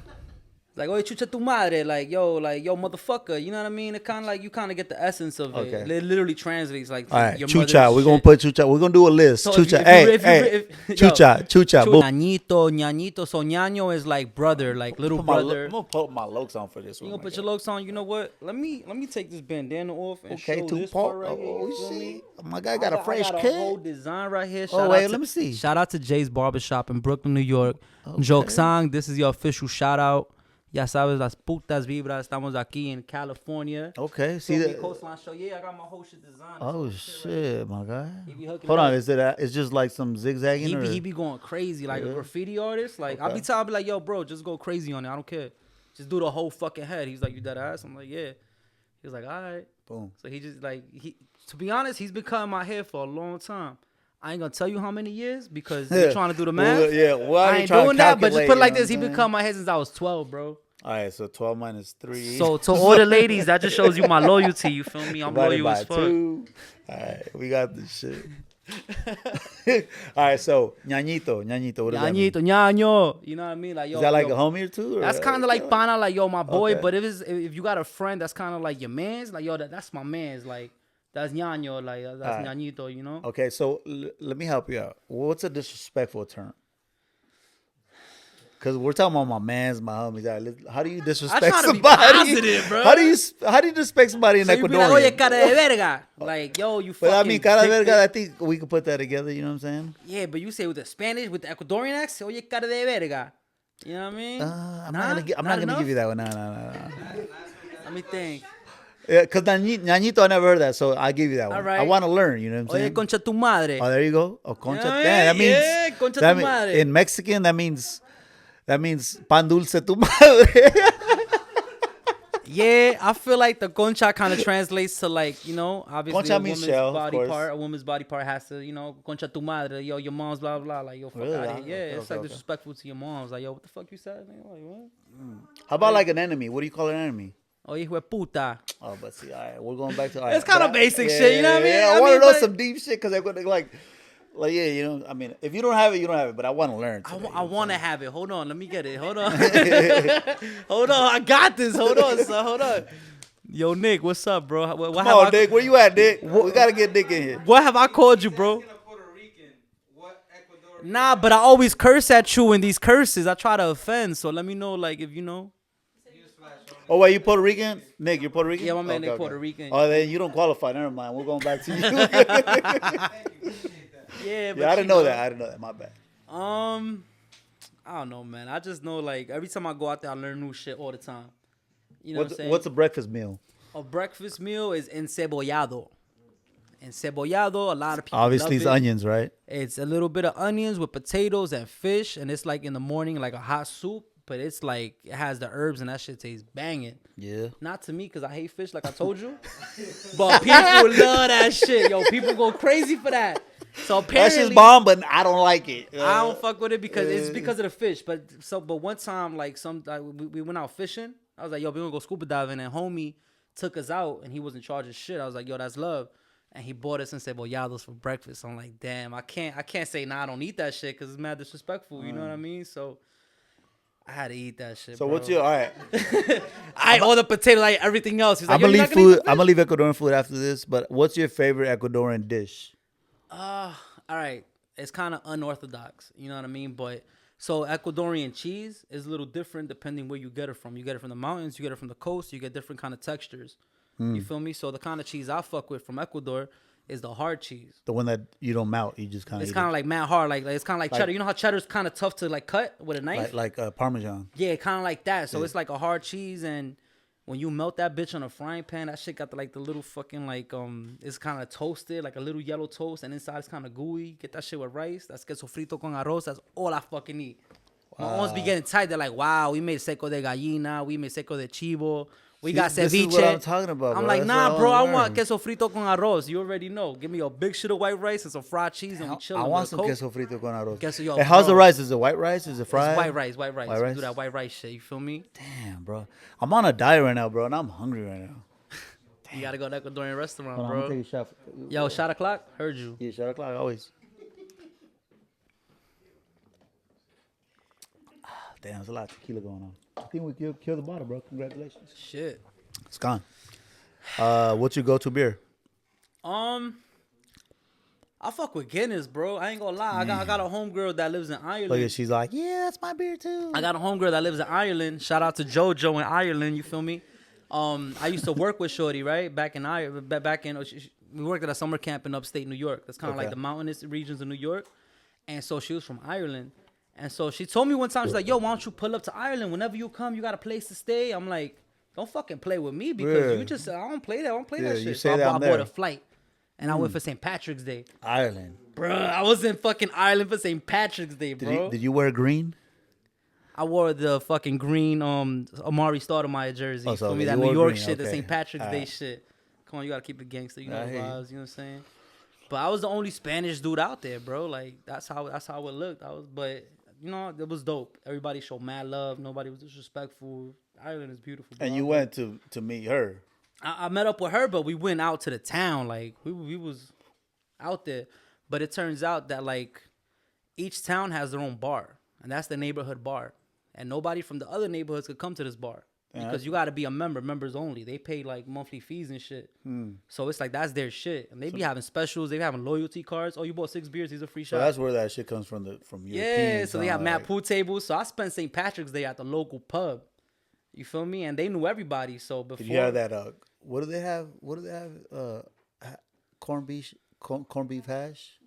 Like, oye, chucha tu madre. Like, yo, motherfucker. You know what I mean? It kind of like, you kind of get the essence of Okay. it. It literally translates like, All right, your chucha. mother's We're gonna shit. put chucha. We're gonna do a list. So if Chucha. you- Hey, if you- hey. if- Chucha. Boom. Ñañito. So ñaño is like brother, like little brother. I'm gonna put my looks on for this You one. gonna put your looks on? You know what? Let me take this bandana off and Okay, show this Tupac. part right here. Oh, You feel me? shit. My guy got a fresh I got cut. a whole design right here. Oh, Shout wait, out let me see. Shout out to Jay's Barbershop in Brooklyn, New York. Joke Sang, this is your official shout out. Ya sabes, las putas vibras. Estamos aquí in California. Okay, see Feel me? that. Coastline show. Yeah, I got my whole shit designed. Oh shit, my guy. He be hooking Hold it on, up. is it? It's just like some zigzagging, He or be going crazy like a Yeah. graffiti artist. Like I'll be Okay. telling, I'll be like, yo, bro, just go crazy on it. I don't care. Just do the whole fucking head. He's like, you dead ass? I'm like, yeah. He was like, all right. boom. So he just like to be honest, he's been cutting my hair for a long time. I ain't gonna tell you how many years because you're trying to do the math. Well, yeah, well, I ain't doing that, but just put it like this. He been cutting my hair since I was 12, bro. All right, so 12 minus 3. So to all the ladies, that just shows you my loyalty. You feel me? I'm divided loyal by as fuck. 2. All right, we got this shit. All right, so ñañito, what does that mean? Ñañito, ñaño. You know what I mean? Like, yo, Is that like yo, a homie or two? Or that's kind of like pana, like, yo, my boy. Okay. But if you got a friend that's kind of like your man's, like, yo, that's my man's. Like, that's ñaño, like, that's ñañito, you know? Okay, so let me help you out. What's a disrespectful term? Because we're talking about my mans, my homies. All right, how do you disrespect somebody? Positive, bro. How do you disrespect somebody in So you be like, Ecuadorian? oye, cara de verga. Like, yo, you fucking. But I mean, cara de dick verga, I pic. think we could put that together. You know what I'm saying? Yeah, but you say with the Spanish, with the Ecuadorian accent, oye, cara de verga. You know what I mean? I'm not gonna give you that one. No. Let me think. Yeah, because ñañito, I never heard that, so I'll give you that one. All right. I want to learn. You know what I'm Oye, saying? concha tu madre. Oh, there you go. Oh, concha. Yeah, Damn, that means yeah, concha tu madre. in Mexican that means pan dulce tu madre. Yeah, I feel like the concha kind of translates to like, you know, obviously Concha a means woman's shell, of body course. part. A woman's body part has to, you know, concha tu madre. Yo, your mom's blah blah. Like, yo, fuck Really? out of here. Yeah, Okay, it's okay, like okay. disrespectful to your moms. Like, yo, what the fuck you said? Like, what? How about like an enemy? What do you call an enemy? Oh, hijo de puta. Oh, but see, all right, we're going back to. It's kinda basic shit, you know what I mean? Yeah, I I want to mean, know but- some deep shit because I would like, yeah, you know. I mean, if you don't have it, you don't have it. But I want to learn. Today, I want to have it. Hold on, let me get it. Hold on. Hold on, I got this. Hold on, son. Hold on. Yo, Nick, what's up, bro? What Come have on, I, Dick. Where you at, Dick? We gotta get Dick in here. What have I called you, bro? Nah, but I always curse at you in these curses. I try to offend, so let me know, like, if you know. Oh, wait, you Puerto Rican? Nick, you're Puerto Rican? Yeah, my man, Okay, Nick okay. Puerto Rican. Oh, then you don't qualify. Never mind. We're going back to you. Yeah, but Yeah, I didn't you know that. I didn't know that. My bad. I don't know, man. I just know, like, every time I go out there, I learn new shit all the time. You know what I'm saying? What's a breakfast meal? A breakfast meal is encebollado. Encebollado, a lot of people Obviously, it's love it. onions, right? It's a little bit of onions with potatoes and fish, and it's like in the morning, like a hot soup, but it's like, it has the herbs, and that shit tastes banging. Yeah. Not to me, because I hate fish, like I told you. But people love that shit. Yo, people go crazy for that. So That apparently, shit's bomb, but I don't like it. I don't fuck with it because it's because of the fish. But one time, like we went out fishing. I was like, yo, we gonna go scuba diving, and homie took us out, and he was in charge of shit. I was like, yo, that's love. And he bought us encebollados for breakfast. I'm like, damn, I can't say nah, I don't eat that shit because it's mad disrespectful. You know what I mean? So I had to eat that shit. So bro. what's your all right? I all the potatoes, like everything else. He's like, I'm yo, gonna you're leave not gonna eat food. the I'm gonna leave Ecuadorian food after this. But what's your favorite Ecuadorian dish? All right. It's kind of unorthodox. You know what I mean? But so Ecuadorian cheese is a little different depending where you get it from. You get it from the mountains, you get it from the coast, you get different kind of textures. You feel me? So the kind of cheese I fuck with from Ecuador is the hard cheese. The one that you don't melt, you just kind of. It's kind of like mad hard. Like it's kind of like cheddar. You know how cheddar's kind of tough to like cut with a knife? like Parmesan. Yeah, kind of like that. So it's like a hard cheese, and when you melt that bitch on a frying pan, that shit got the little fucking it's kind of toasted, like a little yellow toast, and inside it's kind of gooey. Get that shit with rice. That's queso frito con arroz. That's all I fucking eat. My arms be getting tight. They're like, wow, we made seco de gallina, we made seco de chivo, we got ceviche. This is what I'm talking about. I'm bro. like, That's nah, what bro, I wanna want learn. queso frito con arroz. You already know. Give me a big shit of white rice and some fried cheese, and we chillin'. I want with a some Coke. queso frito con arroz. Queso, yo, Hey, how's the bro. rice? Is it white rice? Is it fried? It's white rice. White We rice? do that white rice shit. You feel me? Damn, bro. I'm on a diet right now, bro, and I'm hungry right now. You gotta go to Ecuadorian restaurant, Hold on, I'm bro. gonna take a shot. Yo, shot o'clock. Heard you. Yeah, shot o'clock always. Damn, there's a lot of tequila going on. I think we killed the bottle, bro. Congratulations. Shit. It's gone. What's your go-to beer? I fuck with Guinness, bro. I ain't gonna lie. I got a homegirl that lives in Ireland. Look at, she's like, yeah, that's my beer too. I got a homegirl that lives in Ireland. Shout out to JoJo in Ireland. You feel me? I used to work with Shorty, right? Back in Ireland. We worked at a summer camp in upstate New York. That's kind of Okay. like the mountainous regions of New York. And so she was from Ireland. And so she told me one time, she's like, yo, why don't you pull up to Ireland? Whenever you come, you got a place to stay. I'm like, don't fucking play with me because Yeah. I don't play that. I don't play Yeah, that you shit. say So that I I'm bought there. a flight. And I went for St. Patrick's Day. Ireland. Bruh, I was in fucking Ireland for St. Patrick's Day, bro. Did you wear green? I wore the fucking green Amari Stoudemire jersey. Oh, You so feel me? you That wore New York green, shit, the okay. St. Patrick's Day Alright. shit. Come on, you gotta keep it gangster. You know I the hear you. vibes. You know what I'm saying? But I was the only Spanish dude out there, bro. Like that's how it looked. But you know, it was dope. Everybody showed mad love. Nobody was disrespectful. island is beautiful. Bro. And you went to meet her. I met up with her, but we went out to the town. Like we was out there, but it turns out that like each town has their own bar, and that's the neighborhood bar, and nobody from the other neighborhoods could come to this bar because you got to be a member, members only. They pay like monthly fees and shit. So it's like that's their shit, and they be having specials. They be having loyalty cards. Oh, you bought 6 beers, he's a free shot. So that's where that shit comes from. From yeah. So they have mad pool tables. So I spent St. Patrick's Day at the local pub. You feel me? And they knew everybody. So before did you have that? What do they have? Corned beef hash.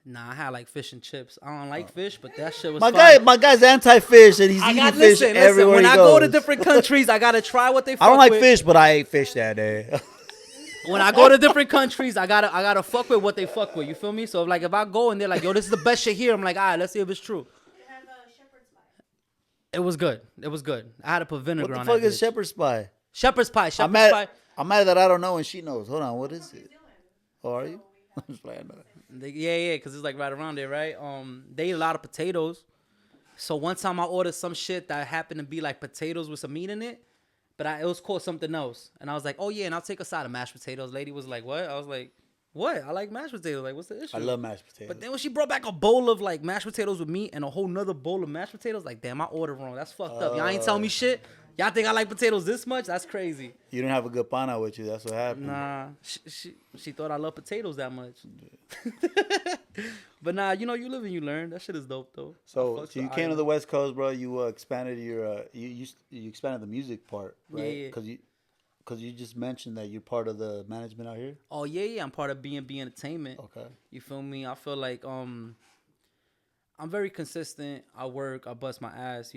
Nah, I had like fish and chips. I don't like fish, but that shit was my guy's anti-fish, and he's eating fish everywhere when he I goes. go to different countries, I gotta try what they fuck I don't like with. fish, but I ate fish that day. When I go to different countries, I gotta fuck with what they fuck with. You feel me? So if I go and they're like, yo, this is the best shit here, I'm like, all right, let's see if it's true. It was good. I had to put vinegar on it. What the fuck is shepherd's pie? Shepherd's pie. I'm mad that I don't know and she knows. Hold on, what is it? Oh, are you? I'm just playing. Yeah, because it's like right around there, right? They eat a lot of potatoes. So one time I ordered some shit that happened to be like potatoes with some meat in it, but it was called something else. And I was like, oh yeah, and I'll take a side of mashed potatoes. Lady was like, what? I was like, what? I like mashed potatoes. Like, what's the issue? I love mashed potatoes. But then when she brought back a bowl of like mashed potatoes with meat and a whole nother bowl of mashed potatoes, like, damn, I ordered wrong. That's fucked up. Y'all ain't telling me shit. Y'all think I like potatoes this much? That's crazy. You didn't have a good pana with you. That's what happened. Nah, she thought I love potatoes that much. But nah, you live and you learn. That shit is dope though. So you came to the West Coast, bro. You expanded your you expanded the music part, right? Yeah. Because you just mentioned that you're part of the management out here. Oh yeah. I'm part of B&B Entertainment. Okay. You feel me? I feel like I'm very consistent. I work. I bust my ass.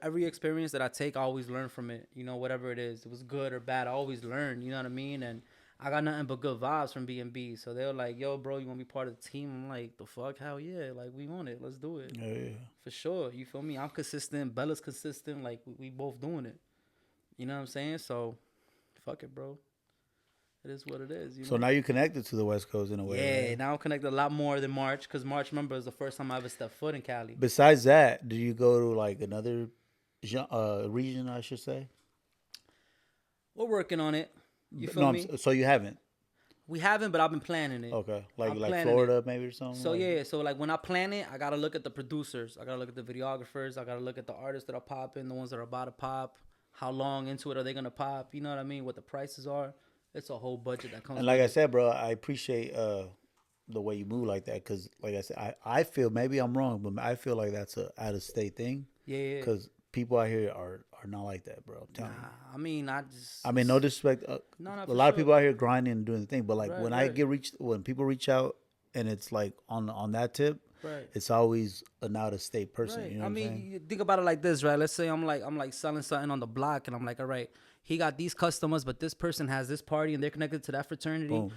Every experience that I take, I always learn from it. Whatever it is, it was good or bad, I always learn. You know what I mean? And I got nothing but good vibes from B&B. So they were like, yo, bro, you want to be part of the team? I'm like, the fuck? Hell yeah. Like, we want it. Let's do it. Yeah. For sure. You feel me? I'm consistent. Bella's consistent. Like, we both doing it. You know what I'm saying? So, fuck it, bro. It is what it is. So now you're connected to the West Coast in a way. Yeah, right? now I'm connected a lot more than March, because March, remember, is the first time I ever stepped foot in Cali. Besides that, do you go to like another region, I should say? We're working on it. You feel me? So you haven't? We haven't, but I've been planning it. Okay, like Florida maybe or something? So yeah, so like when I plan it, I got to look at the producers. I got to look at the videographers. I got to look at the artists that are popping, the ones that are about to pop. How long into it are they going to pop? You know what I mean? What the prices are. It's a whole budget that comes. And like I said, bro, I appreciate the way you move like that, because like I said, I feel, maybe I'm wrong, but I feel like that's a out of state thing. Yeah. Because people out here are not like that, bro. I'm telling you. I mean, no disrespect. A lot of people out here grinding and doing the thing, but like when people reach out and it's like on that tip, right, it's always an out of state person. Right. You know what I'm saying? You think about it like this, right? Let's say I'm like selling something on the block, and I'm like, all right, he got these customers, but this person has this party and they're connected to that fraternity. Boom.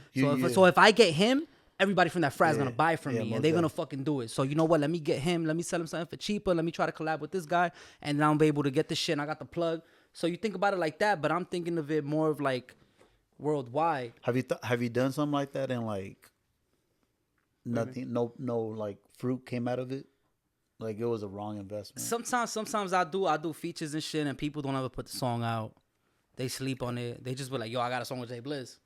So if I get him, everybody from that frat is gonna buy from me, and they're gonna fucking do it. So you know what? Let me get him. Let me sell him something for cheaper. Let me try to collab with this guy, and then I'm able to get this shit. And I got the plug. So you think about it like that, but I'm thinking of it more of like worldwide. Have you done something like that and like nothing? No, like fruit came out of it. Like it was a wrong investment. Sometimes I do features and shit, and people don't ever put the song out. They sleep on it. They just be like, yo, I got a song with Jay Bliss.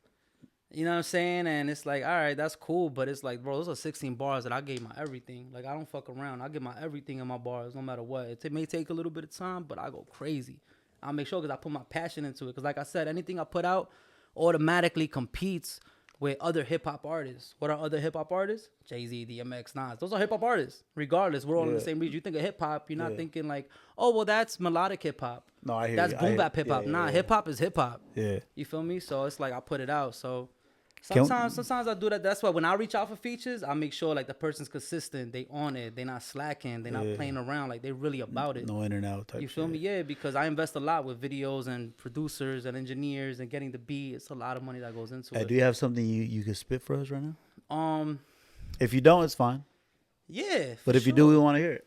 You know what I'm saying? And it's like, all right, that's cool. But it's like, bro, those are 16 bars that I gave my everything. Like, I don't fuck around. I give my everything in my bars, no matter what. It may take a little bit of time, but I go crazy. I'll make sure because I put my passion into it. Because like I said, anything I put out automatically competes with other hip-hop artists. What are other hip-hop artists? Jay-Z, DMX, Nas. Those are hip-hop artists. Regardless, we're all in the same region. You think of hip-hop, you're not thinking like, oh, well, that's melodic hip-hop. No, I hear that's you. boom bap hip-hop. Hip-hop is hip-hop. Yeah. You feel me? So it's like I put it out. So sometimes I do that. That's why when I reach out for features, I make sure like the person's consistent. They on it. They not slacking. They not playing around. Like they really about it. No in and out type. You feel me? Yeah, because I invest a lot with videos and producers and engineers and getting the beat. It's a lot of money that goes into it. Do you have something you can spit for us right now? If you don't, it's fine. Yeah. But if you do, we want to hear it.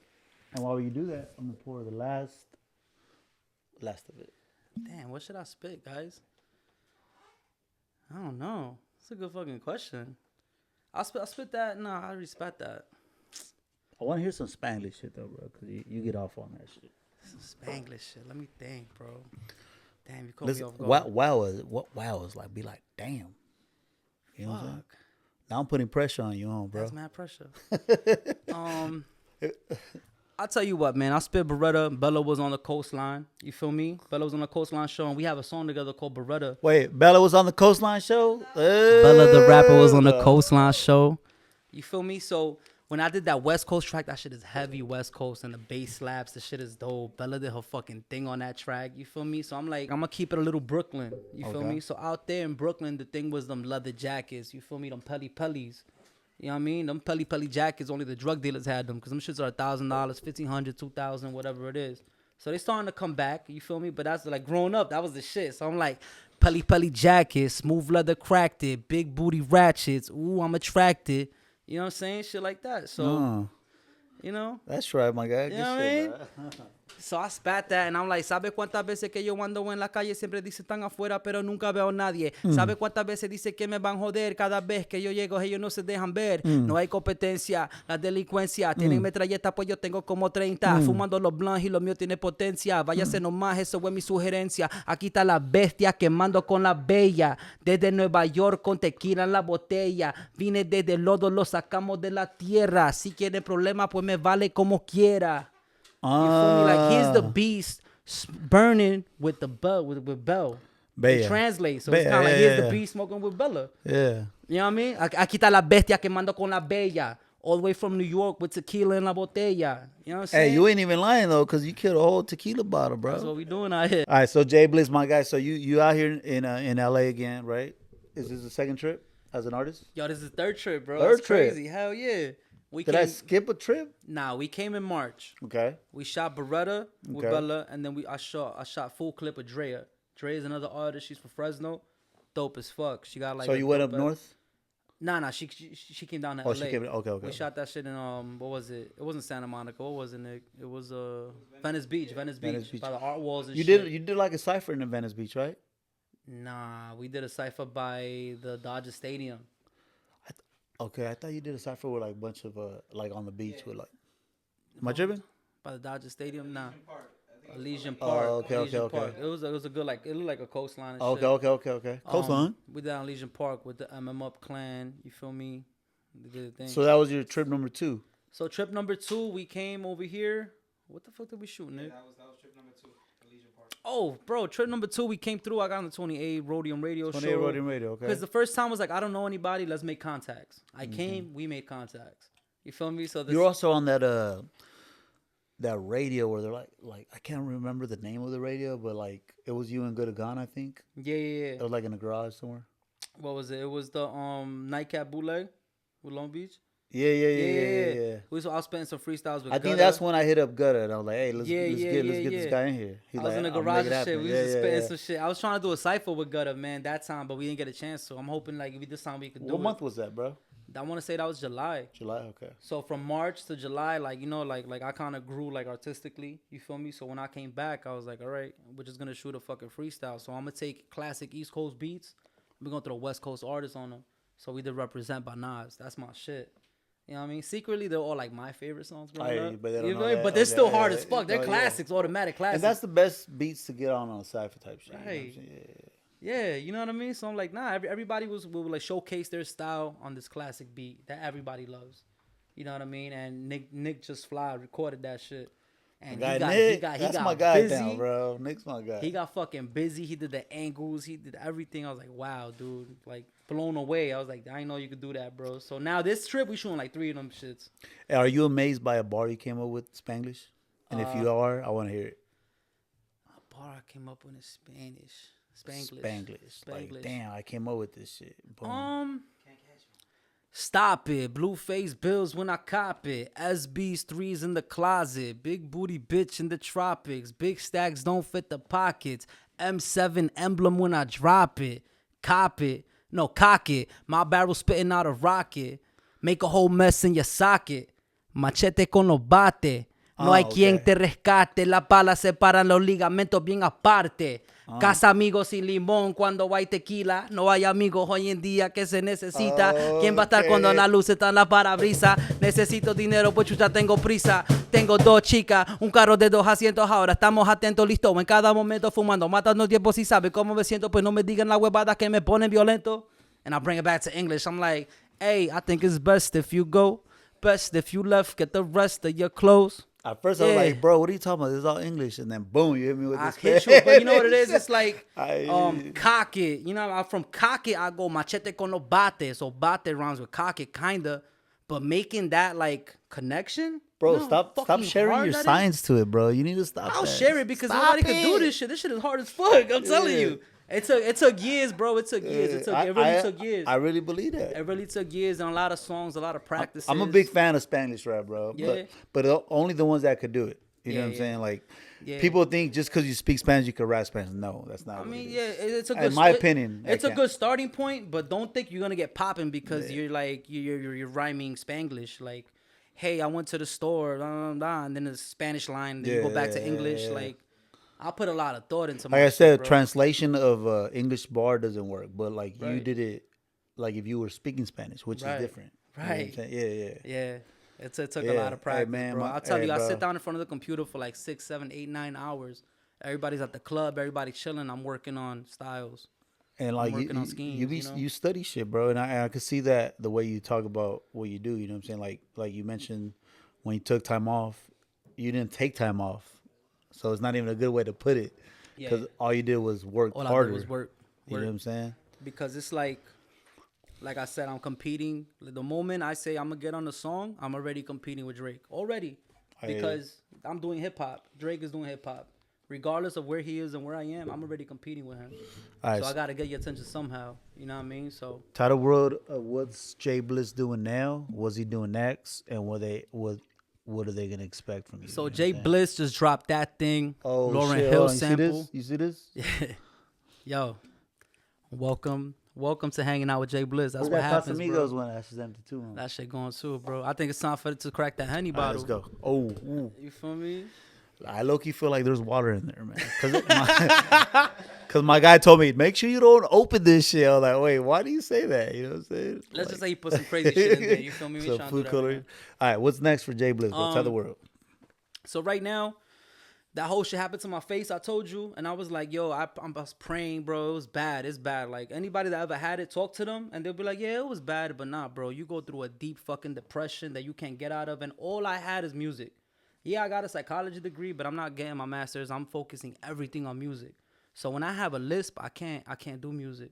And while you do that, I'm gonna pour the last of it. Damn, what should I spit, guys? I don't know. It's a good fucking question. I'll spit that. No, I already spat that. I want to hear some Spanglish shit though, bro, because you get off on that shit. Spanglish shit. Let me think, bro. Damn, you caught me off guard. Wow is like, be like, damn. You know what I'm saying? Now I'm putting pressure on you, bro. That's mad pressure. I'll tell you what, man. I spit Beretta. Bella was on the Coastline. You feel me? Bella was on the Coastline show, and we have a song together called Beretta. Wait, Bella was on the Coastline show? Bella the rapper was on the Coastline show. You feel me? So when I did that West Coast track, that shit is heavy West Coast, and the bass slaps. The shit is dope. Bella did her fucking thing on that track. You feel me? So I'm like, I'm gonna keep it a little Brooklyn. You feel me? So out there in Brooklyn, the thing was them leather jackets. You feel me? Them pellies. You know what I mean? Them pelly jackets, only the drug dealers had them, because them shits are $1,000, $1,500, $2,000, whatever it is. So they starting to come back, you feel me? But that's like growing up, that was the shit. So I'm like, pelly jackets, smooth leather cracked it, big booty ratchets. Ooh, I'm attracted. You know what I'm saying? Shit like that. So, you know? That's right, my guy. You know what I mean? So I spat that, and I'm like, ¿sabe cuántas veces que yo ando en la calle? Siempre dice están afuera, pero nunca veo a nadie. ¿Sabe cuántas veces dice que me van a joder? Cada vez que yo llego, ellos no se dejan ver. No hay competencia, la delincuencia. Tienen metralleta, pues yo tengo como 30. Fumando los blunts y lo mío tiene potencia. Váyase nomás, eso fue mi sugerencia. Aquí está la bestia quemando con la bella. Desde Nueva York con tequila en la botella. Vine desde el lodo, lo sacamos de la tierra. Si quieren problema, pues me vale como quiera. You feel me? Like, he's the beast burning with the bell, with Bell. It translates. So it's kind of like, here's the beast smoking with Bella. Yeah. You know what I mean? Aquí está la bestia quemando con la bella. All the way from New York with tequila en la botella. You know what I'm saying? Hey, you ain't even lying, though, because you killed a whole tequila bottle, bro. That's what we doing out here. All right, so Jay Bliss, my guy. So you out here in LA again, right? Is this the second trip as an artist? Yo, this is the third trip, bro. Third That's trip. crazy. Hell yeah. Did I skip a trip? Nah, we came in March. Okay. We shot Beretta with Bella, and then I shot full clip of Drea. Drea is another artist. She's from Fresno. Dope as fuck. She got like. So you went up north? Nah. She came down to Oh, LA. she came. Okay. We shot that shit in what was it? It wasn't Santa Monica. What was it, Nick? It was Venice Beach. Venice Beach. By the art walls and shit. You did like a cipher in Venice Beach, right? Nah, we did a cipher by the Dodger Stadium. Okay, I thought you did a cipher with like a bunch of like on the beach with like. Am I tripping? By the Dodger Stadium, nah. Elysian Park. Oh, okay. Park. It was a good, like, it looked like a coastline. And Okay. shit. Coastline. We did on Elysian Park with the Up clan. You feel me? We did the thing. So that was your trip number 2. So trip number 2, we came over here. What the fuck did we shoot, Nick? That was trip number 2, Elysian Park. Oh, bro, trip number 2, we came through. I got on the 28 Rhodium Radio show. 28 Rhodium Radio, okay. Because the first time was like, I don't know anybody. Let's make contacts. I came, we made contacts. You feel me? So you're also on that radio where they're like I can't remember the name of the radio, but like it was you and Good Gone, I think. Yeah. It was like in a garage somewhere. What was it? It was the Nightcap Bootleg with Long Beach. Yeah. I was spitting some freestyles with I think that's when I hit up Gutta and I was like, hey, let's get yeah. this guy in here. I was in the garage and shit. We was just spitting some shit. I was trying to do a cipher with Gutta, man, that time, but we didn't get a chance. So I'm hoping like this time we could do it. What month was that, bro? I want to say that was July. July, okay. So from March to July, like, you know, like I kind of grew like artistically. You feel me? So when I came back, I was like, all right, we're just gonna shoot a fucking freestyle. So I'm gonna take classic East Coast beats. We're gonna throw West Coast artists on them. So we did Represent by Nas. That's my shit. You know what I mean? Secretly, they're all like my favorite songs growing up. But they're still hard as fuck. They're classics, automatic classics. And that's the best beats to get on a cypher type shit. Right. Yeah, you know what I mean? So I'm like, nah, everybody will like showcase their style on this classic beat that everybody loves. You know what I mean? And Nick just recorded that shit. And he got my guy busy. down, bro. Nick's my guy. He got fucking busy. He did the angles. He did everything. I was like, wow, dude. Like, blown away. I was like, I didn't know you could do that, bro. So now this trip, we shooting like 3 of them shits. Are you amazed by a bar you came up with Spanglish? And if you are, I want to hear it. A bar I came up with in Spanish. Spanglish. Like, damn, I came up with this shit. Boom. Can't catch me. Stop it. Blueface bills when I cop it. SB's 3s in the closet. Big booty bitch in the tropics. Big stacks don't fit the pockets. M7 emblem when I drop it. Cop it. No, cock it. My barrel spitting out a rocket. Make a whole mess in your socket. Machete con los bate. No hay okay. quien te rescate. Las balas separan los ligamentos bien aparte. Casa amigos sin limón cuando hay tequila. No hay amigos hoy en día que se necesita. ¿Quién va a estar cuando la luz está en la parabrisa? Necesito dinero, pues chucha, tengo prisa. Tengo 2 chicas, un carro de 2 asientos. Ahora estamos atentos, listos. En cada momento fumando, matando tiempo. Si sabe cómo me siento, pues no me digan la huevada que me ponen violento. And I bring it back to English. I'm like, hey, I think it's best if you go. Best if you left, get the rest of your clothes. At first, I was like, bro, what are you talking about? This is all English. And then, boom, you hit me with I this. hit you, but you know what it is? It's like I- cock it. You know, from cock it, I go machete con los bate. So bate rhymes with cock it, kinda. But making that like connection, Bro, you know how stop fucking sharing hard your that is? science to it, bro. You need to stop I'll that. share it because Stop nobody can do this shit. This shit is hard as fuck. I'm telling Yeah. you. It took years, bro. It took years. It really took years. I really believe that. It really took years and a lot of songs, a lot of practices. I'm a big fan of Spanish rap, bro. Yeah. But only the ones that could do it. You know Yeah, what I'm yeah. saying? Like, Yeah. people think just because you speak Spanish, you can rap Spanish. No, that's not I what mean, it yeah, is. it's a good. In my opinion, it's I a can't. good starting point, but don't think you're gonna get popping because you're like you're rhyming Spanglish. Like, hey, I went to the store, blah, blah, blah, and then the Spanish line, then you go back to English. Yeah. Like, I put a lot of thought into my Like I shit, said, bro. translation of English bar doesn't work. But like you Right. did it, like if you were speaking Spanish, which Right. is different. You know what I'm Right. saying? Yeah. Yeah. It took a Yeah. lot of Hey, practice, man, bro. my- I'll tell hey, you, I bro. sit down in front of the computer for like 6, 7, 8, 9 hours. Everybody's at the club, everybody chilling. I'm working on styles. And like working on you schemes, you know? you study shit, bro. And I could see that the way you talk about what you do. You know what I'm saying? Like you mentioned when you took time off, you didn't take time off, so it's not even a good way to put it. Yeah. Because all you did was work All harder. I did was work. You know what I'm saying? Because it's like I said, I'm competing. The moment I say I'm gonna get on the song, I'm already competing with Drake already, because I'm doing hip hop. Drake is doing hip hop. Regardless of where he is and where I am, I'm already competing with him. All right, So I gotta get your attention somehow. You know what I mean? So Title World, what's Jay Bliss doing now? What's he doing next? And what are they gonna expect from you? so You know what Jay I'm saying? Bliss just dropped that thing. Oh, Lauryn shit. Hill Hold on. sample. You see this? Yo, welcome to hanging out with Jay Bliss. That's Where's what that happens, Casamigos bro. one? That's just empty too. Huh? That shit going too, bro. I think it's time for it to crack that honey All right, bottle. let's go. Oh, ooh. You feel me? I low-key feel like there's water in there, man. Because my guy told me, make sure you don't open this shit. I was like, wait, why do you say that? You know what I'm saying? Let's Like- just say you put some crazy shit in there. You feel me? We So trying to do food that coloring. right All right, what's next for Jay Bliss, bro? Tell the world. So right now, that whole shit happened to my face. I told you, and I was like, yo, I was praying, bro. It was bad. It's bad. Like anybody that ever had it, talk to them, and they'll be like, yeah, it was bad, but nah, bro. You go through a deep fucking depression that you can't get out of, and all I had is music. Yeah, I got a psychology degree, but I'm not getting my master's. I'm focusing everything on music. So when I have a lisp, I can't do music.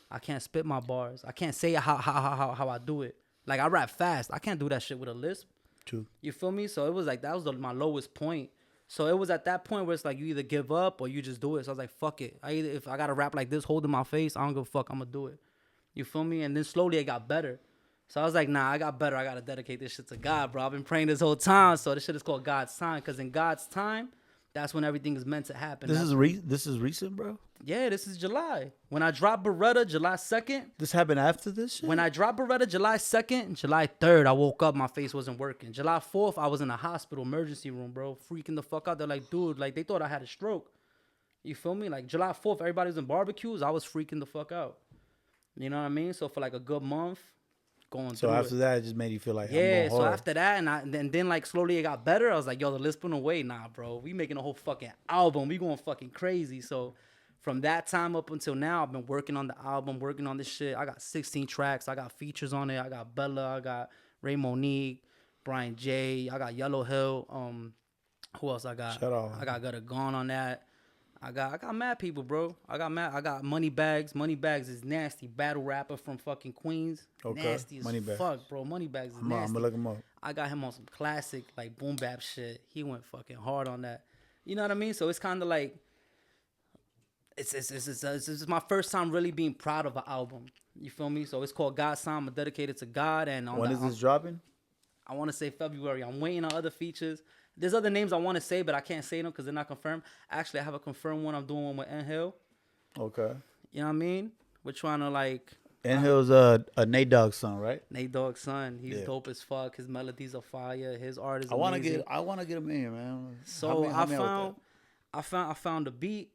I can't spit my bars. I can't say how I do it. Like I rap fast. I can't do that shit with a lisp. True. You feel me? So it was like that was my lowest point. So it was at that point where it's like you either give up or you just do it. So I was like, fuck it. If I gotta rap like this, holding my face, I don't give a fuck. I'm gonna do it. You feel me? And then slowly it got better. So I was like, nah, I got better. I gotta dedicate this shit to God, bro. I've been praying this whole time. So this shit is called God's time. Because in God's time, that's when everything is meant to happen. This That's- is recent, bro. yeah, this is July. When I dropped Beretta, July 2nd. This happened after this shit? When I dropped Beretta July 2nd, July 3rd, I woke up, my face wasn't working. July 4th, I was in a hospital emergency room, bro, freaking the fuck out. They're like, dude, like they thought I had a stroke. You feel me? Like July 4th, everybody was in barbecues. I was freaking the fuck out. You know what I mean? So for like a good month, going So through after it. that, it just made you feel like, I'm Yeah, going so hard. after that, and then like slowly it got better. I was like, yo, the list put away. Nah, bro, we making a whole fucking album. We going fucking crazy. So from that time up until now, I've been working on the album, working on this shit. I got 16 tracks. I got features on it. I got Bella. I got Ray Monique, Brian J. I got Yellow Hill. Who else I got? Shout out. I got Gutter Gone on that. I got mad people, bro. I got Money Bags. Money Bags is nasty. Battle rapper from fucking Queens. Okay. Nasty as Money Bags. fuck, bro. Money Bags is I'm nasty. gonna look him up. I got him on some classic like boom bap shit. He went fucking hard on that. You know what I mean? So it's kind of like it's my first time really being proud of an album. You feel me? So it's called God's Time. I'm dedicated to God. And on When is this dropping? I want to say February. I'm waiting on other features. There's other names I want to say, but I can't say them because they're not confirmed. Actually, I have a confirmed one. I'm doing one with N Hill. Okay. You know what I mean? We're trying to like And he was a Nate Dogg's son, right? Nate Dogg's son. He's Yeah. dope as fuck. His melodies are fire. His art is I want to amazing. get him in here, man. So Help me out with I found a beat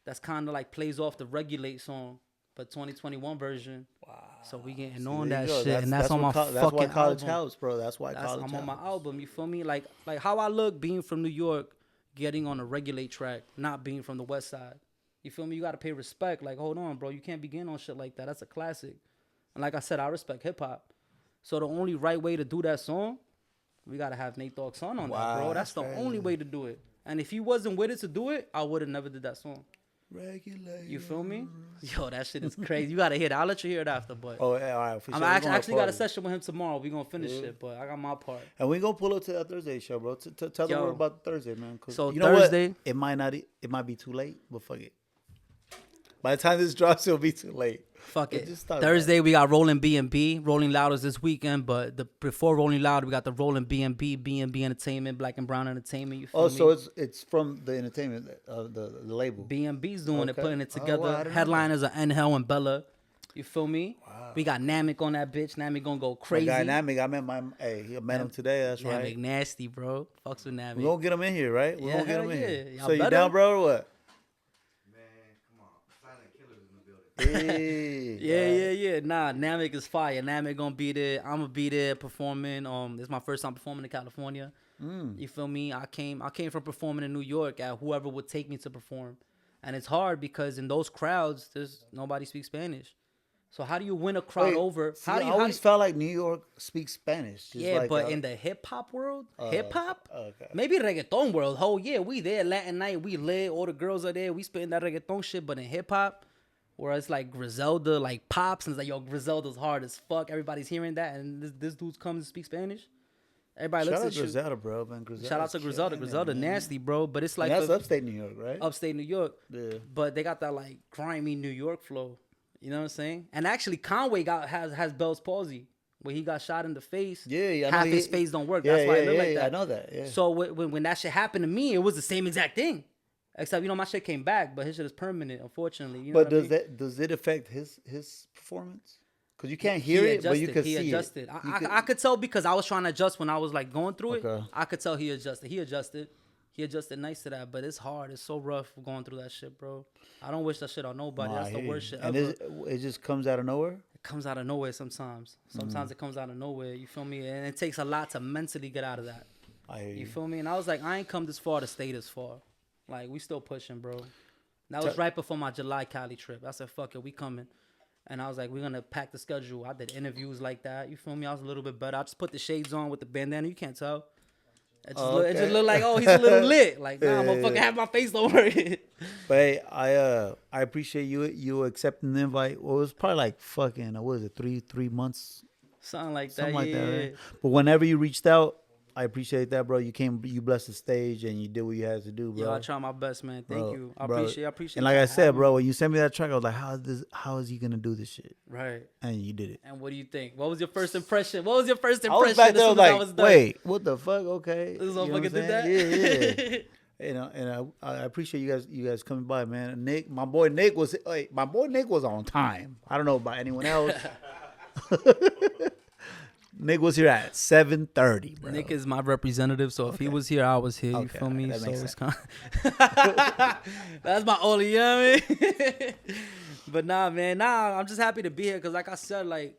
that's kind of like plays off the Regulate song, but 2021 version. Wow. So we getting See, on there you that go. shit, and that's on my That's why fucking college album. helps, bro. That's why That's, college I'm on my helps. album. You feel me? Like how I look being from New York, getting on a Regulate track, not being from the West Side. You feel me? You gotta pay respect. Like, hold on, bro. You can't begin on shit like that. That's a classic. And like I said, I respect hip hop. So the only right way to do that song, we gotta have Nate Dogg's son on that, bro. That's the only way to do it. And if he wasn't with it to do it, I would have never did that song. Regulate. You feel me? Yo, that shit is crazy. You gotta hear it. I'll let you hear it after, but Oh, yeah, all right. For I'm sure. actually got a session with him tomorrow. We gonna finish it, but I got my part. And we gonna pull up to that Thursday show, bro. Tell the Yo. world about Thursday, man. 'Cause So you know Thursday- what? It might be too late, but fuck it. By the time this drops, it'll be too late. Fuck it. Just talk Thursday we got Rolling B&B. Rolling Loud is this weekend, but before Rolling Loud we got the Rolling B&B Entertainment, Black and Brown Entertainment. You feel Oh, me? so it's from the entertainment, the label. B&B's doing it, Okay. putting it Oh, together. wow, I didn't know Headliners are Angel and Bella. You feel me? Wow. We got Namek on that bitch. Namek gonna go crazy. My guy Namek, I met him today. That's Namek right. nasty, bro. Fucks with Namek. We gonna get him in here, right? We Yeah, gonna get hell him in yeah. here. Y'all So you better. down, bro, or what? Man, come on. Silent killers in the building. Hey, Yeah. Nah, Namek is fire. Namek gonna be there. I'm gonna be there performing. This is my first time performing in California. You feel me? I came from performing in New York at whoever would take me to perform, and it's hard because in those crowds, there's nobody speaks Spanish. So how do you win a crowd over? See, How do I you? always felt like New York speaks Spanish. Just Yeah, like, but in the hip hop world, okay. maybe reggaeton world, we there Latin night, we lit, all the girls are there, we spitting that reggaeton shit. But in hip hop, where it's like Griselda, like pops, and it's like, yo, Griselda's hard as fuck. Everybody's hearing that, and this dude's comes to speak Spanish. Everybody Shout looks out at to you. Griselda, bro, man. Shout out to Griselda. Griselda nasty, bro. But it's like And that's the- upstate New York, right? upstate New York. Yeah. But they got that like grimy New York flow. You know what I'm saying? And actually, Conway has Bell's palsy, where he got shot in the face. Yeah, I know half he- his face don't work. Yeah, That's why yeah, it look like yeah, that. I know that. Yeah. So when that shit happened to me, it was the same exact thing, except my shit came back, but his shit is permanent, unfortunately. You know But what I mean? does it affect his performance? Because you can't hear it, but you can see He adjusted. it. I could tell because I was trying to adjust when I was like going through Okay. it. I could tell he adjusted. He adjusted nice to that, but it's hard. It's so rough going through that shit, bro. I don't wish that shit on nobody. That's the worst shit and ever. it just comes out of nowhere. It comes out of nowhere sometimes. Sometimes it comes out of nowhere. You feel me? And it takes a lot to mentally get out of that. I hear You feel me? And I was like, I ain't come this far to stay this far. Like, we still pushing, bro. That was right before my July Cali trip. I said, fuck it, we coming. And I was like, we're going to pack the schedule. I did interviews like that. You feel me? I was a little bit better. I just put the shades on with the bandana. You can't tell. It just looked like, oh, he's a little lit. Like, nah, motherfucker, half my face don't work. But hey, I appreciate you accepting the invite. Well, it was probably like fucking what was it, 3 months, Something like that, something like yeah. that, right? But whenever you reached out, I appreciate that, bro. You blessed the stage and you did what you had to do, bro. Yo, I try my best, man. Thank Bro, you. I bro. appreciate And like y'all I said, having bro, me. when you sent me that track, I was like, how is he gonna do this shit? Right. And you did it. And what do you think? What was your first impression? What was your first I impression was back as there, soon like, as I was done? wait, what the fuck? Okay, This You know what motherfucker I'm did saying? that? Yeah. And I appreciate you guys coming by, man. Nick, my boy Nick was on time. I don't know about anyone else. Nick was here at 7:30, bro. Nick is my representative, so if he was here, I was here. You Okay, feel me? that So makes it's kind that's my only, you know what I mean? But nah, man, I'm just happy to be here because, like I said, like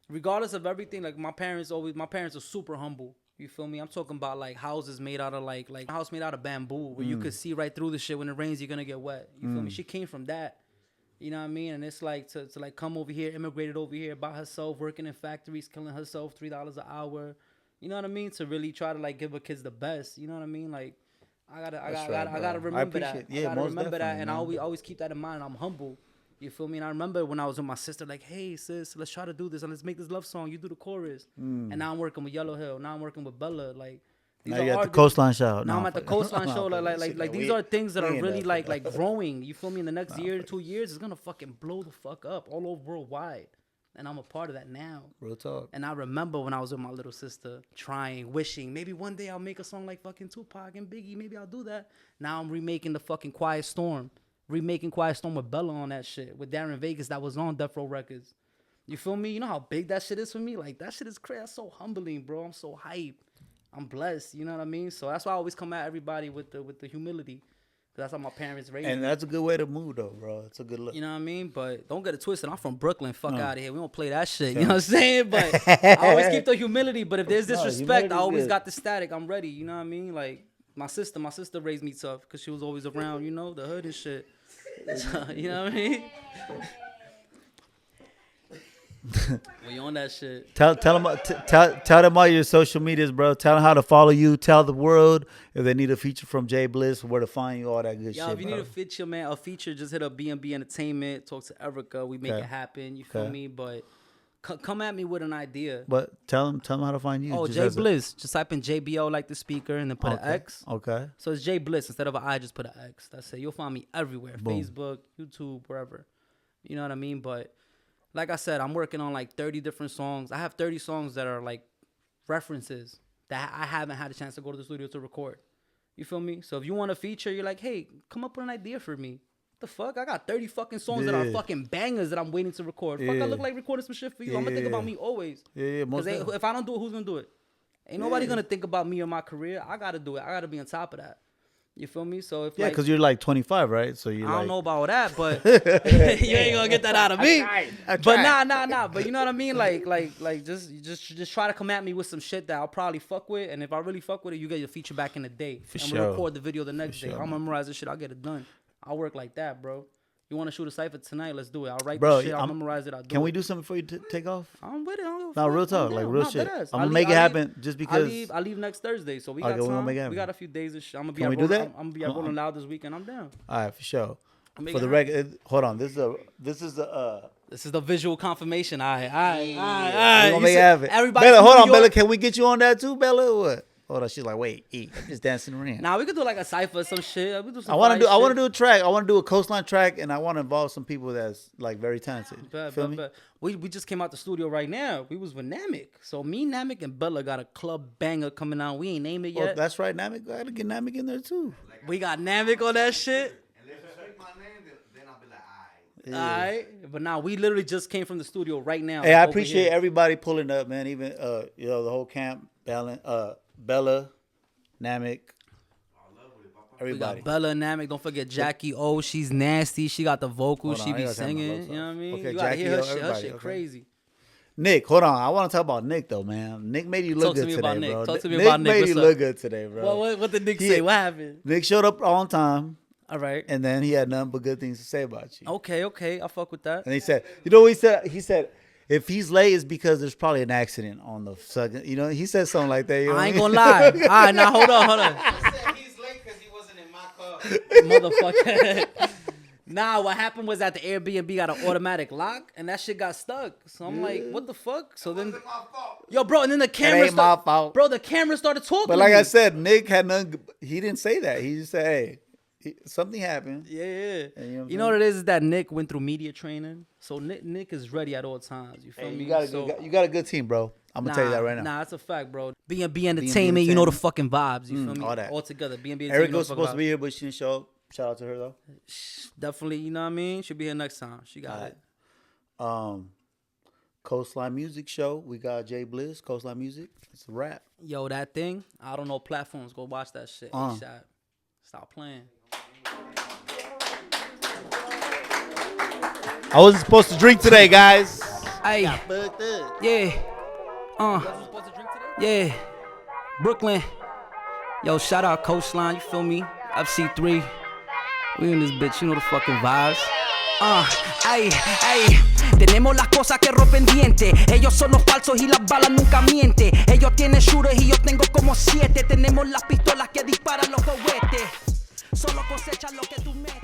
regardless of everything, like my parents are super humble. You feel me? I'm talking about like houses made out of like a house made out of bamboo where you could see right through the shit. When it rains, you're gonna get wet. You feel me? She came from that. You know what I mean? And it's like to like come over here, immigrated over here by herself, working in factories, killing herself $3 an hour. You know what I mean? To really try to like give her kids the best. You know what I mean? Like I gotta remember that. appreciate- yeah, I gotta most remember that, definitely, and man. I always keep that in mind. I'm humble. You feel me? And I remember when I was with my sister, like, hey sis, let's try to do this and let's make this love song. You do the chorus. And now I'm working with Yellow Hill. Now I'm working with Bella. Like these Now are you at the art- Coastline show. now I'm at the Coastline show. Like we- these are things that we are ain't really that like fucking- growing. You feel me? In the next year, 2 years, it's gonna fucking blow the fuck up all over worldwide. And I'm a part of that now. Real talk. And I remember when I was with my little sister, trying, wishing, maybe one day I'll make a song like fucking Tupac and Biggie. Maybe I'll do that. Now I'm remaking the fucking Quiet Storm. Remaking Quiet Storm with Bella on that shit. With Darren Vegas that was on Death Row Records. You feel me? You know how big that shit is for me? Like, that shit is crazy. That's so humbling, bro. I'm so hype. I'm blessed. You know what I mean? So that's why I always come at everybody with the humility. That's how my parents raised me. And that's a good way to move, though, bro. It's a good look. You know what I mean? But don't get it twisted. I'm from Brooklyn. Fuck out of here. We don't play that shit. You know what I'm saying? But I always keep the humility. But if there's disrespect, I always got the static. I'm ready. You know what I mean? Like, my sister raised me tough because she was always around, you know, the hood and shit. So, you know what I mean? We on that shit. Tell them all your social medias, bro. Tell them how to follow you. Tell the world if they need a feature from Jay Bliss, where to find you, all that good shit. Yo, if you bro. need a feature, man, just hit up B&B Entertainment. Talk to Erica. We make it happen. You feel me? But come at me with an idea. But tell them how to find you. Oh, Jay Bliss. Just type in JBL like the speaker and then put an X. Okay. So it's Jay Bliss. Instead of an I, just put an X. That's it. You'll find me everywhere. Boom. Facebook, YouTube, wherever. You know what I mean? But like I said, I'm working on like 30 different songs. I have 30 songs that are like references that I haven't had a chance to go to the studio to record. You feel me? So if you want a feature, you're like, hey, come up with an idea for me. What the fuck? I got 30 fucking songs that are fucking bangers that I'm waiting to record. Fuck, I look like recording some shit for you. I'm gonna think about me always. Because if I don't do it, who's gonna do it? Ain't nobody gonna think about me or my career. I gotta do it. I gotta be on top of that. You feel me? So if because you're like 25, right? So you I don't know about all that, but you ain't gonna get that out of me. I But tried. nah. But you know what I mean? Like just try to come at me with some shit that I'll probably fuck with, and if I really fuck with it, you get your feature back in the day. For and sure. we'll record the video the next day. sure, I'll memorize this shit. I'll get it done. I'll work like that, bro. You want to shoot a cipher tonight? Let's do it. I'll write the shit. I'll memorize it. I'll do Can it. we do something before you take off? I'm with it. No, real talk, like real shit. I'm gonna make it happen just because. I leave next Thursday, so we Okay, got we're gonna time. make it We happen. got a few days. I'm gonna be Can at we do that? I'm gonna be at Rolling Loud this weekend. I'm down. All right, for sure. Make For it the record, hold on. This is the. This is the visual confirmation. All right. We gonna make it happen. Everybody, Bella, hold on, New York- Bella. Can we get you on that too, Bella? Or what? Hold on. She's like, wait, I'm just dancing around. Nah, we could do like a cipher or some shit. We do some I want fire to shit. do a track. I want to do a Coastline track, and I want to involve some people that's like very talented. Feel me? We just came out the studio right now. We was with Namek. So me, Namek, and Bella got a club banger coming out. We ain't named it Oh, yet. that's right, Namek. I gotta get Namek in there too. We got Namek on that shit. And if you speak my name, then I'll be like, alright. All right. But now we literally just came from the studio right now. Hey, I over appreciate here. everybody pulling up, man. Even the whole camp, Bella, Namek, We everybody. got Bella and Namek. Don't forget Jackie O. She's nasty. She got the vocals. Hold She on, I be gotta turn my singing. votes You know what I off. mean? Okay, You gotta Jackie hear her O, shit. Her everybody, shit okay. crazy. Nick, hold on. I want to talk about Nick though, man. Nick made you look Talk to good me today, about Nick. bro. Talk to me about Nick. Made What's you up? look good today, bro. What did Nick He- say? What happened? Nick showed up on time, All right. and then he had nothing but good things to say about you. Okay. I fuck with that. And he said, you know what he said? He said, if he's late, it's because there's probably an accident on the second. You know, he said something like that. You know I ain't what gonna lie. All right, now hold on. He said he's late because he wasn't in my car. Motherfucker. Nah, what happened was that the Airbnb got an automatic lock and that shit got stuck. So I'm like, what the fuck? So then, Wasn't my fault. yo, bro, and then the camera ain't my fault. Bro, the camera started talking. But to like me. I said, Nick had nothing. He didn't say that. He just said, hey, something happened. Yeah. And you know what I'm You know what it is that Nick went through media training. So Nick is ready at all times. You feel Hey, me? you got So- you got a good team, bro. I'm gonna tell you that right now. Nah, that's a fact, bro. B&B Entertainment, you know the fucking vibes. You feel me? all that. All together. B&B Entertainment. Erica you know was the supposed to fucking be here, but she didn't show up. Shout out to her though. vibes. Definitely, you know what I mean? She'll be here next time. She got it. Coastline Music Show. We got Jay Bliss, Coastline Music. It's a wrap. Yo, that thing, I don't know platforms. Go watch that shit. ASAP. Stop playing. I wasn't supposed to drink today, guys. Hey, yeah. Fucked up. Supposed to drink today? Yeah. Brooklyn. Yo, shout out Coastline, you feel me? FC3. We in this bitch, you know the fucking vibes. Ay. Tenemos las cosas que rompen dientes. Ellos son los falsos y las balas nunca mienten. Ellos tienen shooters y yo tengo como 7. Tenemos las pistolas que disparan los cohetes. Solo cosechan lo que tú metes.